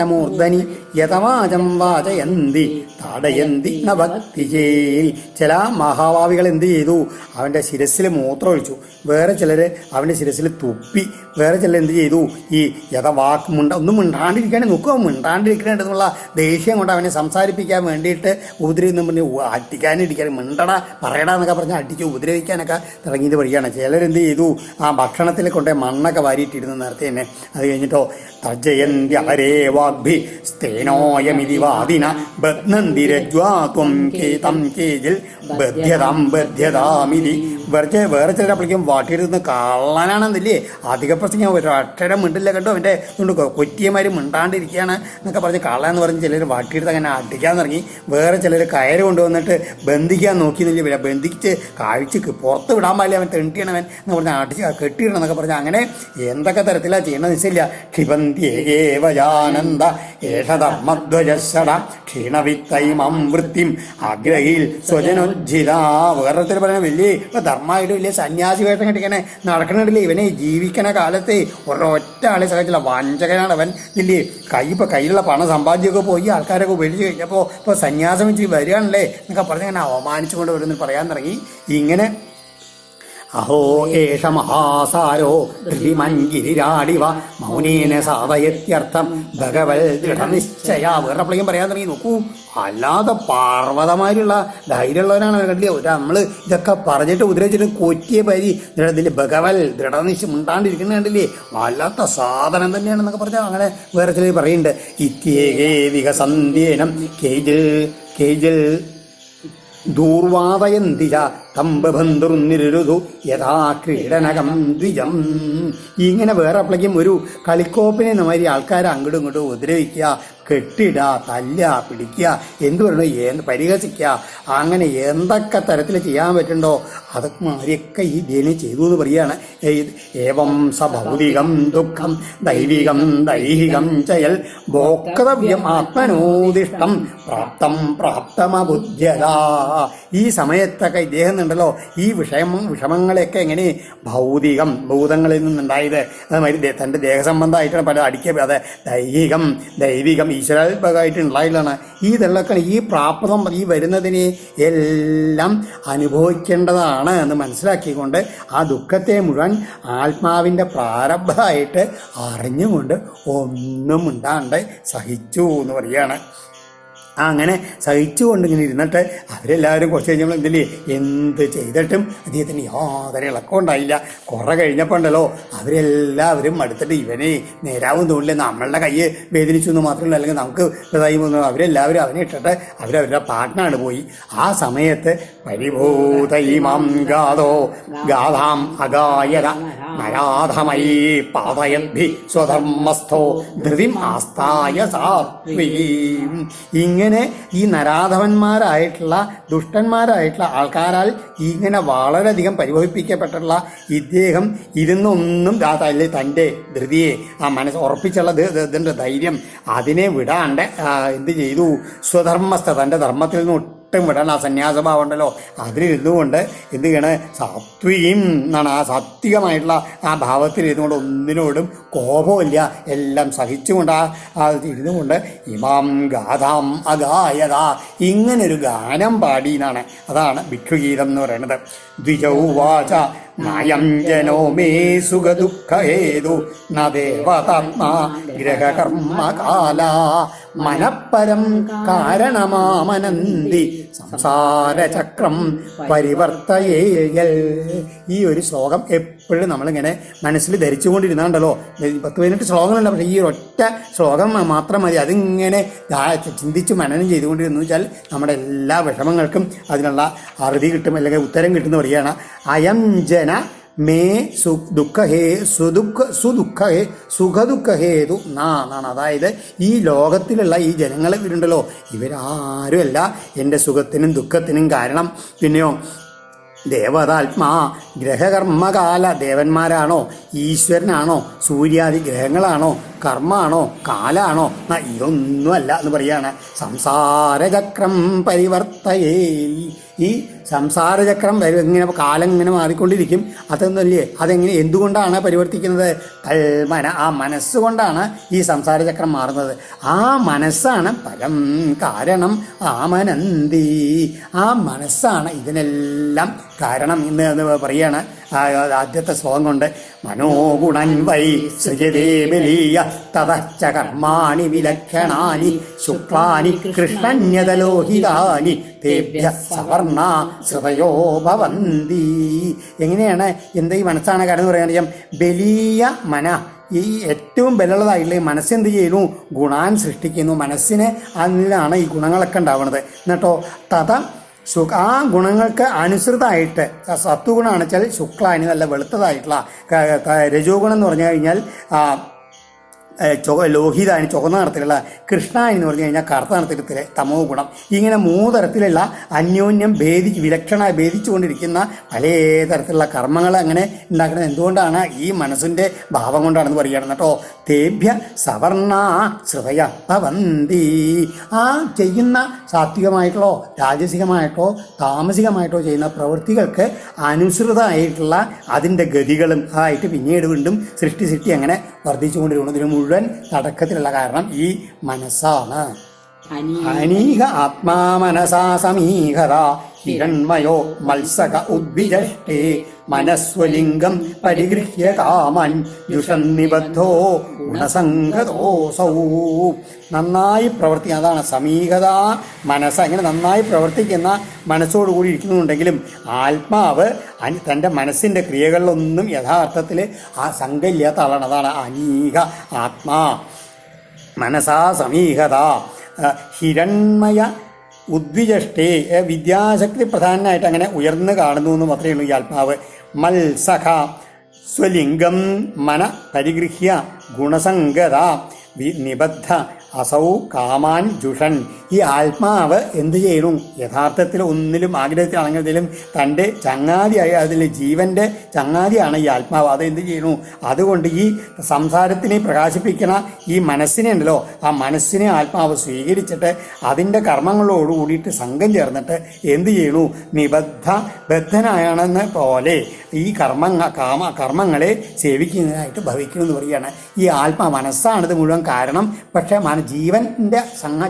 മൂർധനി യഥവാചം വാചയന്തി താടയന്തി ന ഭക്തിചേൽ. ചില മഹാഭാവികൾ എന്ത് ചെയ്തു, അവൻ്റെ ശിരസ്സിൽ മൂത്രം ഒഴിച്ചു, വേറെ ചിലർ അവൻ്റെ ശിരസ്സിൽ തുപ്പി, വേറെ ചിലർ എന്ത് ചെയ്തു, ഈ യഥവാക്ക് ഒന്നും മിണ്ടാണ്ടിരിക്കാണ്ട് നോക്കുക, മിണ്ടാണ്ടിരിക്കണമെന്നുള്ള ദേഷ്യം കൊണ്ട് അവനെ സംസാരിപ്പിക്കാൻ വേണ്ടിയിട്ട് ഉപദ്രവിക്കുന്നു പറഞ്ഞ് അടിക്കാനിരിക്കാൻ മിണ്ടട പറയടാ എന്നൊക്കെ പറഞ്ഞ് അടിച്ച് ഉപദ്രവിക്കാനൊക്കെ തുടങ്ങിയത് വഴിയാണ്. ചിലരെന്ത് ചെയ്തു, ആ ഭക്ഷണത്തിൽ കൊണ്ടേ മണ്ണൊക്കെ വാരിയിട്ടിരുന്നു നേരത്തെ തന്നെ. അത് കഴിഞ്ഞിട്ടോ തർജയന്ത്യഹരേ വാഗ്ഭി സ്തേനോയമിതി വാദിന ബധ്നന്തി രജ്വാത്വം കേതം കേജിൽ ബധ്യതാമിതി. വേറെ ചിലരപ്പോഴേക്കും വാട്ടിയിരുന്ന് കള്ളനാണെന്നില്ലേ, അധിക പ്രസംഗം ഒരു അക്ഷരം മിണ്ടില്ല കേട്ടോ, അവൻ്റെ കൊണ്ട് കൊറ്റിയമാർ മിണ്ടാണ്ടിരിക്കുകയാണ് എന്നൊക്കെ പറഞ്ഞ് കള്ളെന്ന് പറഞ്ഞ് ചിലർ വാട്ടിയെടുത്ത് അങ്ങനെ അടിക്കാൻ തുടങ്ങി. വേറെ ചിലർ കയറ് കൊണ്ടുവന്നിട്ട് ബന്ധിക്കാൻ നോക്കിയെന്നില്ല, ബന്ധിച്ച് കാഴ്ച പുറത്ത് വിടാൻ പാടില്ല, അവൻ തെണ്ടിയണവൻ എന്ന് പറഞ്ഞാൽ അടിച്ച് കെട്ടിയിടണം എന്നൊക്കെ പറഞ്ഞാൽ അങ്ങനെ എന്തൊക്കെ തരത്തിലാണ് ചെയ്യണമെന്ന് വെച്ചില്ല. ക്ഷിപന്ത്യേവജാനന്ദ ഏഷധർമ്മധ്വജസ്സട ക്ഷീണവിത്തൈമം വൃത്തിം ആഗ്രഹിൽ സ്വജനോജ്ജിത. വേറൊരുത്തർ പറയുന്നത് വലിയ ധർമ്മമായിട്ട് വലിയ സന്യാസി വേഷം കെട്ടിക്കണേ നടക്കണില്ലേ, ഇവനെ ജീവിക്കണ കാലത്ത് ഒരൊറ്റ ആളെ സഹായിച്ചില്ല, വഞ്ചകനാണ് അവൻ ഇല്ലേ. ഇപ്പോൾ കയ്യിലുള്ള പണം സമ്പാദ്യമൊക്കെ പോയി ആൾക്കാരൊക്കെ ഉപേക്ഷിച്ച് കഴിഞ്ഞപ്പോൾ ഇപ്പോൾ സന്യാസം വെച്ച് വരികയാണല്ലേ എന്നൊക്കെ പറഞ്ഞ് അങ്ങനെ അവമാനിച്ചുകൊണ്ട് ഓരോന്ന് പറയാൻ തുടങ്ങി. ഇങ്ങനെ അഹോ ഏഷ മഹാസാരോ ധൃതിമഞ്ജിരിരാടിവ മൗനേന സാധയത്യർത്ഥം ഭഗവൽ ദൃഢനിശ്ചയ. വേറെപ്പോഴേക്കും പറയാൻ തുടങ്ങി. നോക്കൂ, അല്ലാതെ പർവ്വതമാരുള്ള ധൈര്യമുള്ളവരാണ് കണ്ടില്ലേ. നമ്മൾ ഇതൊക്കെ പറഞ്ഞിട്ട് ഉപദ്രവിച്ചിട്ട് കൊറ്റിയ പരി ഇതിൽ ഭഗവൽ ദൃഢനിശ്ചയം ഉണ്ടാണ്ടിരിക്കുന്നത് കണ്ടില്ലേ, വല്ലാത്ത സാധനം തന്നെയാണെന്നൊക്കെ പറഞ്ഞാൽ അങ്ങനെ വേറെ ചിലർ പറയുന്നുണ്ട്. ഇത്യേകേ വികസന്ധ്യേനം കേജിൽ ദൂർവാദയന്തിജ തമ്പബന്ധുർനിരുതു യഥാ ക്രീഡനകം ദ്വിജം. ഇങ്ങനെ വേറെ അപ്പോഴേക്കും ഒരു കളിക്കോപ്പിനെ മാതിരി ആൾക്കാരെ അങ്ങോട്ടും ഇങ്ങോട്ടും ഉപദ്രവിക്കുക, കെട്ടിടുക, തല്ലുക, പിടിക്കുക, എന്ത് പറയണോ പരിഹസിക്കുക, അങ്ങനെ എന്തൊക്കെ തരത്തിൽ ചെയ്യാൻ പറ്റുന്നുണ്ടോ അതൊക്കെ മാതിരിയൊക്കെ ഈ ദേനി ചെയ്തു എന്ന് പറയുകയാണ്. ഏവം സഭൗതികം ദുഃഖം ദൈഹികം ചയൽ ഭോക്തവ്യം ആത്മനോദിഷ്ടം പ്രാപ്തമബുദ്ധ്യത. ഈ സമയത്തൊക്കെ ഇദ്ദേഹം ഉണ്ടല്ലോ ഈ വിഷമങ്ങളെയൊക്കെ എങ്ങനെ ഭൗതികളിൽ നിന്നുണ്ടായത്, അതുമാതിരി തൻ്റെ ദേഹസംബന്ധമായിട്ടാണ് പല അടിക്കാതെ ദൈവികം ഈശ്വരാത്മകമായിട്ട് ഉണ്ടായതാണ്. ഇതെല്ലാം ഈ പ്രാപ്തം ഈ വരുന്നതിനെ എല്ലാം അനുഭവിക്കേണ്ടതാണ് എന്ന് മനസ്സിലാക്കിക്കൊണ്ട് ആ ദുഃഖത്തെ മുഴുവൻ ആത്മാവിൻ്റെ പ്രാരബ്ധമായിട്ട് അറിഞ്ഞുകൊണ്ട് ഒന്നും ഉണ്ടാണ്ട് സഹിച്ചു എന്ന് പറയുകയാണ്. അങ്ങനെ സഹിച്ചുകൊണ്ട് ഇങ്ങനെ ഇരുന്നിട്ട് അവരെല്ലാവരും കുറച്ച് കഴിഞ്ഞപ്പോൾ എന്തില്ലേ എന്ത് ചെയ്തിട്ടും അദ്ദേഹത്തിന് യാതൊരു ഇളക്കം ഉണ്ടായില്ല. കുറേ കഴിഞ്ഞപ്പോൾ ഉണ്ടല്ലോ അവരെല്ലാവരും അടുത്തിട്ട് ഇവനെ നേരാവും തോന്നില്ല, നമ്മളുടെ കയ്യ് വേദനിച്ചു എന്ന് മാത്രമല്ല, അല്ലെങ്കിൽ നമുക്ക് ഇതായി പോകുന്നു. അവരെല്ലാവരും അവനെ ഇട്ടിട്ട് അവരവരുടെ പാട്ടിനാണ് പോയി. ആ സമയത്ത് പരിഭൂതൈമാം ഗാധാം അഗായത നരാധമയീ പാതയദ്ഭി സ്വധർമ്മസ്ഥോ ധൃതിം ആസ്ഥായ സാത്വീം. ഇങ്ങനെ ഈ നരാധവന്മാരായിട്ടുള്ള ദുഷ്ടന്മാരായിട്ടുള്ള ആൾക്കാരാൽ ഇങ്ങനെ വളരെയധികം പരിഭവിപ്പിക്കപ്പെട്ടുള്ള ഇദ്ദേഹം ഇരുന്നൊന്നും അല്ലെ തൻ്റെ ധൃതിയെ ആ മനസ്സ് ഉറപ്പിച്ചുള്ള ഇതിൻ്റെ ധൈര്യം അതിനെ വിടാണ്ട് എന്ത് ചെയ്തു, സ്വധർമ്മസ്ഥ തൻ്റെ ധർമ്മത്തിൽ നിന്ന് വിട്ടും വിടണം. ആ സന്യാസഭാവം ഉണ്ടല്ലോ അതിലിരുന്നു കൊണ്ട് എന്ത് ചെയ്യണ സാത്വികം എന്നാണ്. ആ സാത്വികമായിട്ടുള്ള ആ ഭാവത്തിൽ ഇരുന്നുകൊണ്ട് ഒന്നിനോടും കോപമില്ല, എല്ലാം സഹിച്ചുകൊണ്ട് ഇരുന്നു കൊണ്ട് ഇമാം ഗാഥാം അഗായത ഇങ്ങനൊരു ഗാനം പാടി എന്നാണ്. അതാണ് ഭിക്ഷുഗീതം എന്ന് പറയുന്നത്. ദ്വിജൗവാച നായം ജനോ മേ സുഖദുഃഖേതു നദേവതാത്മാ ഗ്രഹകർമ്മകാല മനഃപരം കാരണമാമനന്തി സംസാരചക്രം പരിവർത്തയേയൽ. ഈ ഒരു ശ്ലോകം എപ്പോഴും നമ്മളിങ്ങനെ മനസ്സിൽ ധരിച്ചുകൊണ്ടിരുന്നാണ്ടല്ലോ. 10-18 ശ്ലോകങ്ങളല്ല, പക്ഷേ ഈ ഒറ്റ ശ്ലോകം മാത്രം മതി. അതിങ്ങനെ ചിന്തിച്ച് മനനം ചെയ്തുകൊണ്ടിരുന്നു വെച്ചാൽ നമ്മുടെ എല്ലാ വിഷമങ്ങൾക്കും അതിനുള്ള അറുതി കിട്ടും, അല്ലെങ്കിൽ ഉത്തരം കിട്ടുമെന്ന് പറയുകയാണ്. അയം ജന മേ സുഖദുഃഖഹേതു എന്നാണ്. അതായത് ഈ ലോകത്തിലുള്ള ഈ ജനങ്ങൾ ഇവരുണ്ടല്ലോ, ഇവരാരുമല്ല എൻ്റെ സുഖത്തിനും ദുഃഖത്തിനും കാരണം. പിന്നെയോ ദേവതാത്മാ ഗ്രഹകർമ്മകാല ദേവന്മാരാണോ, ഈശ്വരനാണോ, സൂര്യാദി ഗ്രഹങ്ങളാണോ, കർമ്മാണോ, കാലാണോ? ഇതൊന്നുമല്ല എന്ന് പറയാണ്. സംസാരചക്രം പരിവർത്തയേ. ഈ സംസാരചക്രം ഇങ്ങനെ കാലം ഇങ്ങനെ മാറിക്കൊണ്ടിരിക്കും. അതൊന്നുമല്ലേ, അതെങ്ങനെ എന്തുകൊണ്ടാണ് പരിവർത്തിക്കുന്നത്? തൽമന ആ മനസ്സുകൊണ്ടാണ് ഈ സംസാരചക്രം മാറുന്നത്. ആ മനസ്സാണ് പരം കാരണം ആമനന്തി. ആ മനസ്സാണ് ഇതിനെല്ലാം കാരണം എന്ന് പറയാണ് ആദ്യത്തെ ശ്ലോകം കൊണ്ട്. മനോഗുണൻ വൈ സൃജതേ ബലീയ തതശ്ച കർമാണി വിലക്ഷണാനി ശുക്ലാനി കൃഷ്ണന്യതലോഹിതാനി തേഭ്യ സവർണ ശ്രുതയോ ഭവന്തി. എങ്ങനെയാണ് എന്താ ഈ മനസ്സാണ് കാരണം എന്ന് പറയാൻ? ബലീയ മന, ഈ ഏറ്റവും ബലമുള്ളതായിട്ടുള്ള ഈ മനസ്സെന്ത് ചെയ്യുന്നു? ഗുണാൻ സൃഷ്ടിക്കുന്നു. മനസ്സിന് അതിലാണ് ഈ ഗുണങ്ങളൊക്കെ ഉണ്ടാവുന്നത്. എന്നിട്ടോ തഥ ആ ഗുണങ്ങൾക്ക് അനുസൃതമായിട്ട് സത്വഗുണമാണ് വെച്ചാൽ ശുക്ലാനി നല്ല വെളുത്തതായിട്ടുള്ള, രജോഗുണം എന്ന് പറഞ്ഞു കഴിഞ്ഞാൽ ലോഹിതാനി ചുവന്ന നിറത്തിലുള്ള, കൃഷ്ണാനി എന്ന് പറഞ്ഞു കഴിഞ്ഞാൽ കറുത്ത നിറത്തിലെ തമോ ഗുണം. ഇങ്ങനെ 3 തരത്തിലുള്ള അന്യോന്യം വിലക്ഷണമായി ഭേദിച്ചുകൊണ്ടിരിക്കുന്ന പല തരത്തിലുള്ള കർമ്മങ്ങൾ അങ്ങനെ ഉണ്ടാക്കുന്നത് എന്തുകൊണ്ടാണ്? ഈ മനസ്സിൻ്റെ ഭാവം കൊണ്ടാണെന്ന് പറയുകയാണ് കേട്ടോ. തേഭ്യ സവർണ ശ്രുതയ ഭവന്തി. ആ ചെയ്യുന്ന സാത്വികമായിട്ടോ രാജസികമായിട്ടോ താമസികമായിട്ടോ ചെയ്യുന്ന പ്രവൃത്തികൾക്ക് അനുസൃതമായിട്ടുള്ള അതിൻ്റെ ഗതികളും അതായിട്ട് പിന്നീട് വീണ്ടും സൃഷ്ടി അങ്ങനെ വർദ്ധിച്ചുകൊണ്ടിരിക്കുന്നു. ഇതിന് മുഴുവൻ തുടക്കത്തിലുള്ള കാരണം ഈ മനസ്സാണ്. അനീഹ ആത്മാ മനസാ സമീഹത ഹിരൺമയോ മത്സക ഉദ്വിജഷ്ടേ മനസ്വലിംഗം പരിഗൃഹ്യ കാമൻ ദുഷന്നിബദ്ധോ ഗുണസംഗതോസൗ. നന്നായി പ്രവർത്തിക്കുക, അതാണ് സമീഹത മനസ്സ്. അങ്ങനെ നന്നായി പ്രവർത്തിക്കുന്ന മനസ്സോടുകൂടി ഇരിക്കുന്നുണ്ടെങ്കിലും ആത്മാവ് തൻ്റെ മനസ്സിൻ്റെ ക്രിയകളിലൊന്നും യഥാർത്ഥത്തിൽ ആ സംഘമില്ലാത്ത ആളാണ്. അതാണ് അനീഹ ആത്മാ മനസാ സമീഹത. ഹിരൺമയ ഉദ്വിജഷ്ടേ വിദ്യാശക്തി പ്രധാനമായിട്ട് അങ്ങനെ ഉയർന്നു കാണുന്നു എന്ന് മാത്രമേ ഉള്ളൂ ഈ ആത്മാവ്. മത്സഖ സ്വലിംഗം മന പരിഗൃഹ്യ ഗുണസംഗത നിബദ്ധ അസൗ കാമാൻ ജുഷൻ. ഈ ആത്മാവ് എന്ത് ചെയ്യണു? യഥാർത്ഥത്തിൽ ഒന്നിലും ആഗ്രഹത്തിലാണെങ്കിലും തൻ്റെ ചങ്ങാതിയായ അതിൽ ജീവൻ്റെ ചങ്ങാതിയാണ് ഈ ആത്മാവ്. അതെന്ത് ചെയ്യണു? അതുകൊണ്ട് ഈ സംസാരത്തിനെ പ്രകാശിപ്പിക്കണ ഈ മനസ്സിനെ ഉണ്ടല്ലോ, ആ മനസ്സിനെ ആത്മാവ് സ്വീകരിച്ചിട്ട് അതിൻ്റെ കർമ്മങ്ങളോട് കൂടിയിട്ട് സംഘം ചേർന്നിട്ട് എന്ത് ചെയ്യണു? ബദ്ധനായാണെന്ന് പോലെ ഈ കർമ്മങ്ങളെ സേവിക്കുന്നതായിട്ട് ഭവിക്കണമെന്ന് പറയുകയാണ്. ഈ മനസ്സാണിത് മുഴുവൻ കാരണം. പക്ഷേ ജീവൻ്റെ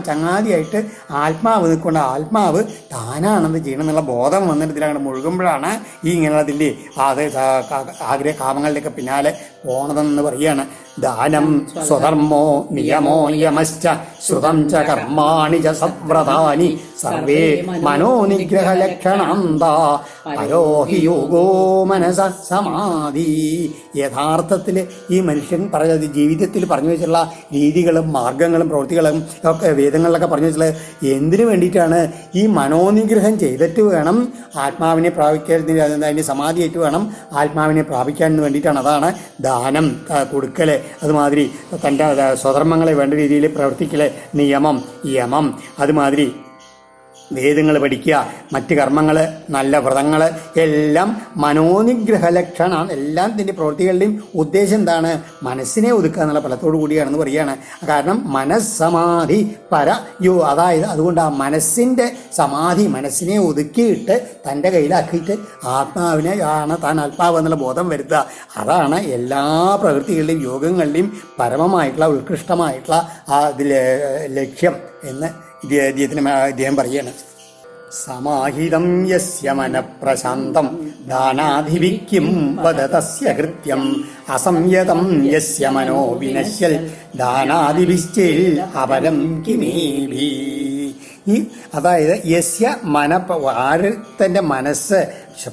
ചങ്ങാതിയായിട്ട് ആത്മാവ് നിൽക്കൊണ്ട് ആത്മാവ് താനാണെന്ന് ചെയ്യണം എന്നുള്ള ബോധം വന്നിട്ട് ഇതിലങ്ങോട്ട് മുഴുകുമ്പോഴാണ് ഈ ഇങ്ങനെയുള്ളതിൻ്റെ ആഗ്രഹ കാമങ്ങളിലേക്ക് പിന്നാലെ പോണതെന്ന് പറയുകയാണ്. ദാനം സ്വധർമ്മോ നിയമോ യമശ്ച ശ്രുതം ച കർമാണി ച സവ്രതാനി സർവേ മനോനിഗ്രഹലക്ഷണാന്താ പരോഹി യോഗോ മനസ സമാധി. യഥാർത്ഥത്തിൽ ഈ മനുഷ്യൻ പറഞ്ഞത് ജീവിതത്തിൽ പറഞ്ഞു വെച്ചിട്ടുള്ള രീതികളും മാർഗങ്ങളും പ്രവൃത്തികളും ഒക്കെ വേദങ്ങളിലൊക്കെ പറഞ്ഞു വെച്ചിട്ടുള്ളത് എന്തിനു വേണ്ടിയിട്ടാണ്? ഈ മനോനിഗ്രഹം ചെയ്തിട്ട് വേണം ആത്മാവിനെ പ്രാപിക്കാൻ, അതിൻ്റെ സമാധിയായിട്ട് വേണം ആത്മാവിനെ പ്രാപിക്കാൻ വേണ്ടിയിട്ടാണ്. അതാണ് ദാനം കൊടുക്കൽ, അതുമാതിരി തൻ്റെ സ്വധർമ്മങ്ങളെ വേണ്ട രീതിയിൽ പ്രവർത്തിക്കൽ, നിയമം യമം, അതുമാതിരി വേദങ്ങൾ പഠിക്കുക, മറ്റ് കർമ്മങ്ങൾ, നല്ല വ്രതങ്ങൾ എല്ലാം മനോനിഗ്രഹ ലക്ഷണമാണ്. എല്ലാം ഇതിൻ്റെ പ്രവൃത്തികളുടെയും ഉദ്ദേശം എന്താണ്? മനസ്സിനെ ഒതുക്കുക എന്നുള്ള ഫലത്തോടു കൂടിയാണെന്ന് പറയുകയാണ്. കാരണം മനസ്സമാധി അതായത് അതുകൊണ്ട് ആ മനസ്സിൻ്റെ സമാധി, മനസ്സിനെ ഒതുക്കിയിട്ട് തൻ്റെ കയ്യിലാക്കിയിട്ട് ആത്മാവിനെ ആണ് താൻ ആത്മാവ് എന്നുള്ള ബോധം വരുത്തുക. അതാണ് എല്ലാ പ്രവൃത്തികളുടെയും യോഗങ്ങളുടെയും പരമമായിട്ടുള്ള ഉത്കൃഷ്ടമായിട്ടുള്ള ലക്ഷ്യം എന്ന് ഇദ്ദേഹം പറയാണ്. സമാഹിതം യസ്യ മനഃപ്രശാന്തം ദാനാധിവിക്കും വദതസ്യ കൃത്യം അസംയതം യസ്യ മനോ വിനശ്യൽ ദാനാദിഭിശ്ചേൽ അപരം കിമേഭി. അതായത് യസ്യ ആരുടെ മനസ്സ്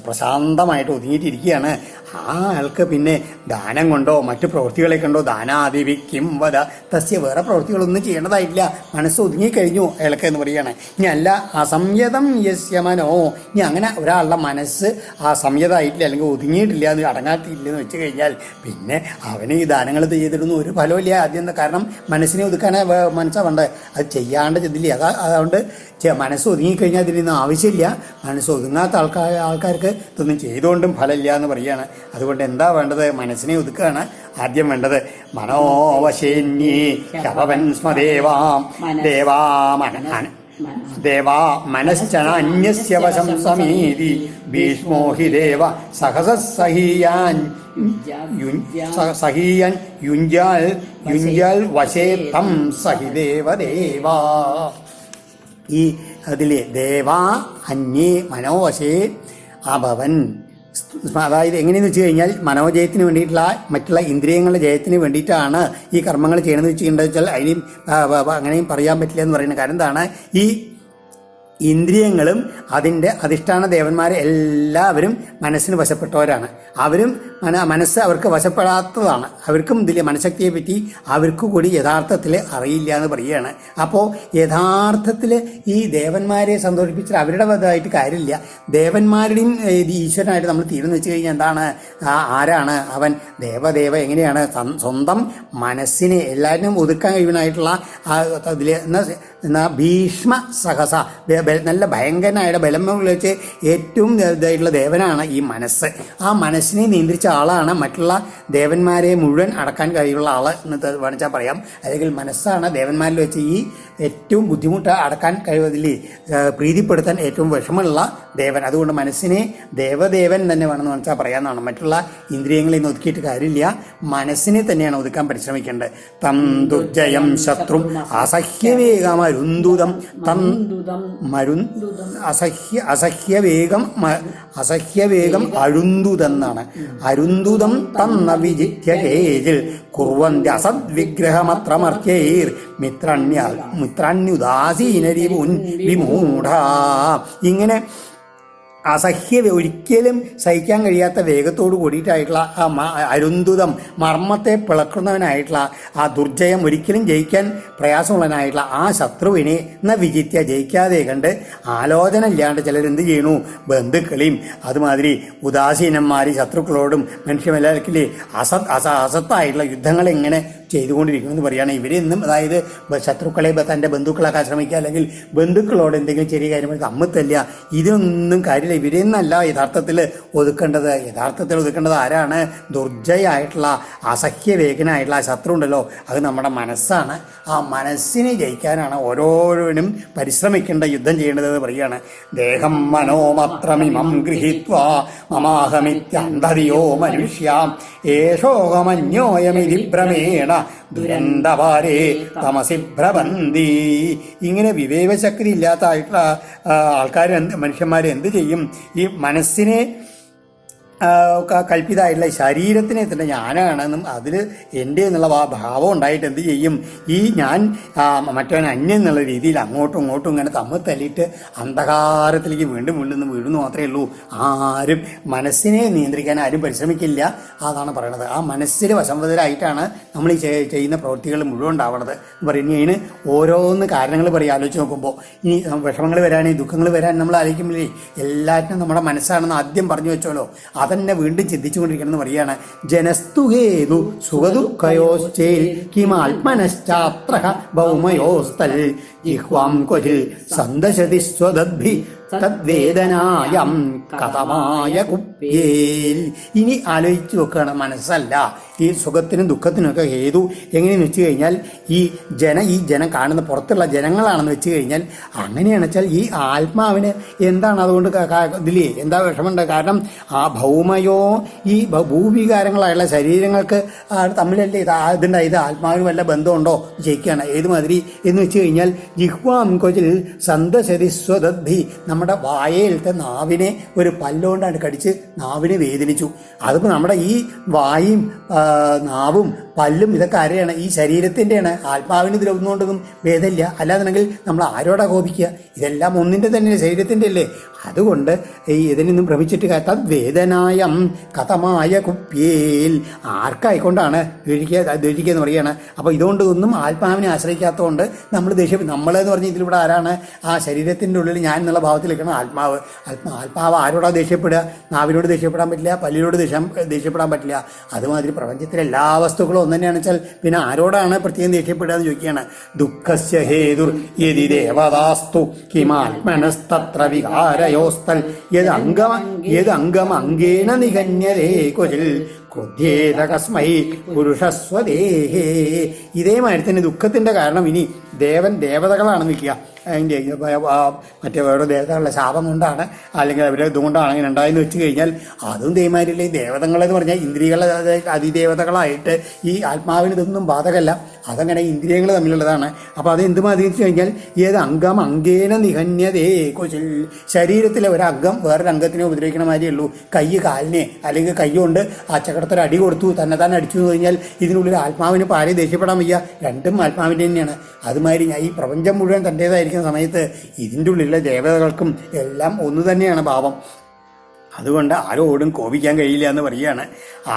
പ്രശാന്തമായിട്ട് ഒതുങ്ങിയിട്ടിരിക്കുകയാണ്, ആ ആൾക്ക് പിന്നെ ദാനം കൊണ്ടോ മറ്റു പ്രവൃത്തികളെ കൊണ്ടോ ദാനാദിവിക്കും വധ തസ്യ വേറെ പ്രവൃത്തികളൊന്നും ചെയ്യേണ്ടതായിട്ടില്ല, മനസ്സ് ഒതുങ്ങിക്കഴിഞ്ഞു അയാൾക്ക് എന്ന് പറയുകയാണ്. ഇനി അല്ല അസംയതം യസ്യമനോ, ഇനി അങ്ങനെ ഒരാളുടെ മനസ്സ് ആ സംയതമായിട്ടില്ല അല്ലെങ്കിൽ ഒതുങ്ങിയിട്ടില്ല, അത് അടങ്ങാട്ടില്ലെന്ന് വെച്ച് കഴിഞ്ഞാൽ പിന്നെ അവന് ഈ ദാനങ്ങൾ ചെയ്തിട്ടൊന്നും ഒരു ഫലമില്ല. ആദ്യം കാരണം മനസ്സിനെ ഒതുക്കാനേ മനസ്സാ വേണ്ടത്, അത് ചെയ്യാണ്ട് ചെന്നില്ല. അതുകൊണ്ട് മനസ്സ് ഒതുങ്ങിക്കഴിഞ്ഞാൽ ഇതിനൊന്നും ആവശ്യമില്ല. മനസ്സ് ഒതുങ്ങാത്ത ആൾക്കാർക്ക് ഇതൊന്നും ചെയ്തുകൊണ്ടും ഫലമില്ല എന്ന് പറയുകയാണ്. അതുകൊണ്ട് എന്താ വേണ്ടത്? മനസ്സിനെ ഒതുക്കുകയാണ് ആദ്യം വേണ്ടത്. മനോവശേന്യേ ശവൻ സ്മദേവാം ദേവാ മനശ്ചനാന്യസ്യ വശം സമീതി ഭീഷ്മോ ഹി ദേവ സഹസഹീയാൻ യുഞ്ജാൽ വശേ തം സഹി ദേവദേവാ. ഈ അതിലെ ദേവാ അന്യേ മനോവശേ അഭവൻ, അതായത് എങ്ങനെയെന്ന് വെച്ച് കഴിഞ്ഞാൽ മനോജയത്തിന് വേണ്ടിയിട്ടുള്ള മറ്റുള്ള ഇന്ദ്രിയങ്ങളുടെ ജയത്തിന് വേണ്ടിയിട്ടാണ് ഈ കർമ്മങ്ങൾ ചെയ്യണമെന്ന് വെച്ചാൽ അതിനും അങ്ങനെയും പറയാൻ പറ്റില്ല എന്ന് പറയുന്നത്. കാരണം എന്താണ്? ഈ ഇന്ദ്രിയങ്ങളും അതിൻ്റെ അധിഷ്ഠാന ദേവന്മാരെ എല്ലാവരും മനസ്സിന് വശപ്പെട്ടവരാണ്. അവരും മനസ്സ് അവർക്ക് വശപ്പെടാത്തതാണ്. അവർക്കും ഇതിലെ മനഃശക്തിയെ പറ്റി അവർക്ക് കൂടി യഥാർത്ഥത്തിൽ അറിയില്ല എന്ന് പറയുകയാണ്. അപ്പോൾ യഥാർത്ഥത്തിൽ ഈ ദേവന്മാരെ സന്തോഷിപ്പിച്ചാൽ അവരുടെ പദമായിട്ട് കാര്യമില്ല. ദേവന്മാരുടെയും ഈശ്വരനായിട്ട് നമ്മൾ തീരുന്നു വെച്ച് കഴിഞ്ഞാൽ എന്താണ്? ആരാണ് അവൻ? ദേവദേവ എങ്ങനെയാണ് സ്വന്തം മനസ്സിനെ എല്ലാവരും ഒതുക്കാൻ കഴിയുന്നതായിട്ടുള്ള അതിൽ എന്നാ ഭീഷ്മ സഹസ നല്ല ഭയങ്കരനായ ബലം വെച്ച് ഏറ്റവും ഇതായിട്ടുള്ള ദേവനാണ് ഈ മനസ്സ്. ആ മനസ്സിനെ നിയന്ത്രിച്ച ആളാണ് മറ്റുള്ള ദേവന്മാരെ മുഴുവൻ അടക്കാൻ കഴിയുള്ള ആൾ എന്ന് വേണിച്ചാൽ പറയാം. അല്ലെങ്കിൽ മനസ്സാണ് ദേവന്മാരിൽ വെച്ച് ഈ ഏറ്റവും ബുദ്ധിമുട്ട് അടക്കാൻ കഴിവതിൽ പ്രീതിപ്പെടുത്താൻ ഏറ്റവും വിഷമമുള്ള ദേവൻ. അതുകൊണ്ട് മനസ്സിനെ ദേവദേവൻ തന്നെ വേണമെന്ന് വെച്ചാൽ പറയാമെന്നാണ്. മറ്റുള്ള ഇന്ദ്രിയങ്ങളെ ഒന്നും ഒതുക്കിയിട്ട് കാര്യമില്ല, മനസ്സിനെ തന്നെയാണ് ഒതുക്കാൻ പരിശ്രമിക്കേണ്ടത്. തം ദുർജയം ശത്രു അസഹ്യവേഗമരുന്തുതം അസഹ്യവേഗം അഴുന്തുതെന്നാണ്. അരുന്തുതം തന്ന വിജിത്യ കേജിൽ കുർവന്തി അസദ്വിഗ്രഹമത്രമർത്യൈർ മിത്രാണ്യുദാസീനരിപുൻ വിമൂഢ. ഇങ്ങനെ ഒരിക്കലും സഹിക്കാൻ കഴിയാത്ത വേഗത്തോട് കൂടിയിട്ടായിട്ടുള്ള ആ അരുന്തുതം മർമ്മത്തെ പിളക്കുന്നവനായിട്ടുള്ള ആ ദുർജയം ഒരിക്കലും ജയിക്കാൻ പ്രയാസമുള്ളവനായിട്ടുള്ള ആ ശത്രുവിനെ വിജിത്യ ജയിക്കാതെ കണ്ട് ആലോചന ഇല്ലാണ്ട് ചിലരെന്ത് ചെയ്യണു? ബന്ധുക്കളെയും അതുമാതിരി ഉദാസീനന്മാർ ശത്രുക്കളോടും മനുഷ്യമെല്ലാവർക്കില്ലേ അസത്തായിട്ടുള്ള യുദ്ധങ്ങൾ എങ്ങനെ ചെയ്തുകൊണ്ടിരിക്കണമെന്ന് പറയുകയാണ്. ഇവരെന്നും അതായത് ശത്രുക്കളെ തൻ്റെ ബന്ധുക്കളാക്കാൻ ശ്രമിക്കുക, അല്ലെങ്കിൽ ബന്ധുക്കളോട് എന്തെങ്കിലും ചെറിയ കാര്യങ്ങൾ തമ്മിത്തല്ല, ഇതൊന്നും കാര്യമില്ല. ഇവരെന്നല്ല യഥാർത്ഥത്തിൽ ഒതുക്കേണ്ടത്. യഥാർത്ഥത്തിൽ ഒതുക്കേണ്ടത് ആരാണ്? ദുർജയായിട്ടുള്ള അസഹ്യവേഗനായിട്ടുള്ള ആ ശത്രു ഉണ്ടല്ലോ, അത് നമ്മുടെ മനസ്സാണ്. ആ മനസ്സിനെ ജയിക്കാനാണ് ഓരോരുവരും പരിശ്രമിക്കേണ്ട, യുദ്ധം ചെയ്യേണ്ടതെന്ന് പറയുകയാണ്. ദേഹം മനോമത്രമിമം ഗൃഹീത്വാ മമാഹമിത്യന്തരിയോ മനുഷ്യാം ഏഷോഹമന്യോയമിതി ഭ്രമേണ ദുരന്തവാരേ തമസി ഭ്രവന്തി. ഇങ്ങനെ വിവേകശക്തി ഇല്ലാത്തതായിട്ടുള്ള ആൾക്കാർ മനുഷ്യന്മാർ എന്ത് ചെയ്യും? ഈ മനസ്സിനെ കൽപ്പിതമായിട്ടുള്ള ശരീരത്തിനെ തന്നെ ഞാനാണെന്നും അതിൽ എൻ്റെ എന്നുള്ള ഭാവം ഉണ്ടായിട്ട് എന്ത് ചെയ്യും? ഈ ഞാൻ മറ്റവൻ അന്യം എന്നുള്ള രീതിയിൽ അങ്ങോട്ടും ഇങ്ങോട്ടും ഇങ്ങനെ തമ്മിൽ തല്ലിയിട്ട് അന്ധകാരത്തിലേക്ക് വീണ്ടും വീഴുന്നു മാത്രമേ ഉള്ളൂ. ആരും മനസ്സിനെ നിയന്ത്രിക്കാൻ ആരും പരിശ്രമിക്കില്ല. അതാണ് പറയണത്. ആ മനസ്സിൽ വശംവദരായിട്ടാണ് നമ്മൾ ഈ ചെയ്യുന്ന പ്രവൃത്തികൾ മുഴുവൻ ഉണ്ടാവണത് എന്ന് പറയുന്നതിന് ഓരോന്ന് കാരണങ്ങൾ പറയും. ആലോചിച്ച് നോക്കുമ്പോൾ ഇനി വിഷമങ്ങൾ വരാൻ, ദുഃഖങ്ങൾ വരാൻ നമ്മൾ ആലോചിക്കുമ്പോഴേ എല്ലാറ്റിനും നമ്മുടെ മനസ്സാണെന്ന് ആദ്യം പറഞ്ഞു വെച്ചോളൂ. അതന്നെ വീണ്ടും ചിന്തിച്ചുകൊണ്ടിരിക്കണം എന്ന് പറയാണ്. ജനസ്തുഹേതു സുഖദുഃഖയോശ്ചേൽ കിമാത്മനശ്ചാത്ര ഭൗമയോസ്തൽ ജിഹ്വാം ക്വചിൽ സന്ദശതി സ്വദദ്ഭി തദ്വേദനായം കഥമായ കുപ്യേൽ. ഇനി ആലോചിച്ച് നോക്കുകയാണ്. മനസ്സല്ല ഈ സുഖത്തിനും ദുഃഖത്തിനുമൊക്കെ ഹേതു എങ്ങനെയെന്ന് വെച്ച് കഴിഞ്ഞാൽ ഈ ജനം കാണുന്ന പുറത്തുള്ള ജനങ്ങളാണെന്ന് വെച്ച് കഴിഞ്ഞാൽ അങ്ങനെയാണെന്ന് വെച്ചാൽ ഈ ആത്മാവിന് എന്താണ് അതുകൊണ്ട് ഇതിലേ എന്താ വിഷമമുണ്ട്? കാരണം ആ ഭൗമയോ ഈ ഭൂവികാരങ്ങളായുള്ള ശരീരങ്ങൾക്ക് തമ്മിലല്ലേ ഇതുണ്ടായത്? ആത്മാവിന് വല്ല ബന്ധമുണ്ടോ ജയിക്കുകയാണ്. ഏതുമാതിരി എന്ന് വെച്ച് കഴിഞ്ഞാൽ ജിഹ്വാം കൊച്ചിൽ സന്തശരി സ്വദദ്ധി, നമ്മുടെ വായയിലത്തെ നാവിനെ ഒരു പല്ലുകൊണ്ടാണ് കടിച്ച് നാവിനെ വേദനിച്ചു. അതിപ്പോൾ നമ്മുടെ ഈ വായും നാവും പല്ലും ഇതൊക്കെ ആരെയാണ്? ഈ ശരീരത്തിൻ്റെയാണ്. ആത്മാവിന് ഇതിലൊന്നുകൊണ്ടൊന്നും ഭേദമില്ല. അല്ലാതെങ്കിൽ നമ്മൾ ആരോടാ കോപിക്കുക? ഇതെല്ലാം ഒന്നിൻ്റെ തന്നെ ശരീരത്തിൻ്റെ അല്ലേ. അതുകൊണ്ട് ഇതിനൊന്നും ഭ്രമിച്ചിട്ട് തദ്വേദനായം കഥമായ കുപ്യേൽ, ആർക്കായിക്കൊണ്ടാണ് ദ്വേഷിക്കുക എന്ന് പറയുകയാണ്. അപ്പോൾ ഇതുകൊണ്ട് ഒന്നും ആത്മാവിനെ ആശ്രയിക്കാത്തതുകൊണ്ട് നമ്മൾ നമ്മളെന്ന് പറഞ്ഞാൽ ഇതിലൂടെ ആരാണ്? ആ ശരീരത്തിൻ്റെ ഉള്ളിൽ ഞാൻ എന്നുള്ള ഭാവത്തിലേക്കാണ് ആത്മാവ്. ആത്മാവ് ആരോടാ ദേഷ്യപ്പെടുക? നാവിനോട് ദേഷ്യപ്പെടാൻ പറ്റില്ല, പല്ലിനോട് ദേഷ്യപ്പെടാൻ പറ്റില്ല. അതുമാതിരി പ്രപഞ്ചത്തിലെ എല്ലാ വസ്തുക്കളും ഒന്ന് തന്നെയാണെന്ന് വെച്ചാൽ പിന്നെ ആരോടാണ് പ്രത്യേകം ദേഷ്യപ്പെടുക എന്ന് ചോദിക്കുകയാണ്. ദുഃഖസ്യ ഹേതുർ യതി ദേവതാസ്തു കിമാത്മനസ്തത്ര വികാരയോസ്തൽ യദംഗമംഗേന നിഗന്യതേ ക്വചിൽ ക്രുദ്ധ്യേത കസ്മൈ പുരുഷസ്വദേഹേ. ഇതേമാതിരി തന്നെ ദുഃഖത്തിൻ്റെ കാരണം ഇനി ദേവതകളാണ് നിൽക്കുക. അതിൻ്റെ മറ്റേ വേറെ ദേവതകളുടെ ശാപം കൊണ്ടാണ് അല്ലെങ്കിൽ അവരെ ഇതുകൊണ്ടാണ് അങ്ങനെ ഉണ്ടായെന്ന് വെച്ച് കഴിഞ്ഞാൽ അതും ദൈവമാരില്ലേ. ദേവതകളെന്ന് പറഞ്ഞാൽ ഇന്ദ്രിയങ്ങളെ അതിദേവതകളായിട്ട് ഈ ആത്മാവിന് ഇതൊന്നും ബാധകമല്ല. അതങ്ങനെ ഇന്ദ്രിയങ്ങൾ തമ്മിലുള്ളതാണ്. അപ്പോൾ അത് എന്തുമാതിരി വെച്ച് കഴിഞ്ഞാൽ ഏത് അംഗം അംഗേന നിഹന്യതേ കൊച്ചിൽ, ശരീരത്തിലെ ഒരംഗം വേറൊരു അംഗത്തിനെ ഉപദ്രവിക്കണ മാതിരിയേ ഉള്ളൂ. കൈ കാലിനെ അല്ലെങ്കിൽ കൈ കൊണ്ട് ആ ചക്രത്തൊരു അടി കൊടുത്തു, തന്നെ അടിച്ചു എന്ന് കഴിഞ്ഞാൽ ഇതിനുള്ളിൽ ആത്മാവിന് പാരെ ദേഷ്യപ്പെടാൻ വയ്യ. രണ്ടും ആത്മാവിൻ്റെ തന്നെയാണ്. അതുമാതിരി ഈ പ്രപഞ്ചം മുഴുവൻ തൻ്റേതായിരിക്കുന്ന സമയത്ത് ഇതിൻ്റെ ഉള്ളിലുള്ള ദേവതകൾക്കും എല്ലാം ഒന്ന് തന്നെയാണ് ഭാവം. അതുകൊണ്ട് ആരോടും കോപിക്കാൻ കഴിയില്ല എന്ന് പറയുകയാണ്.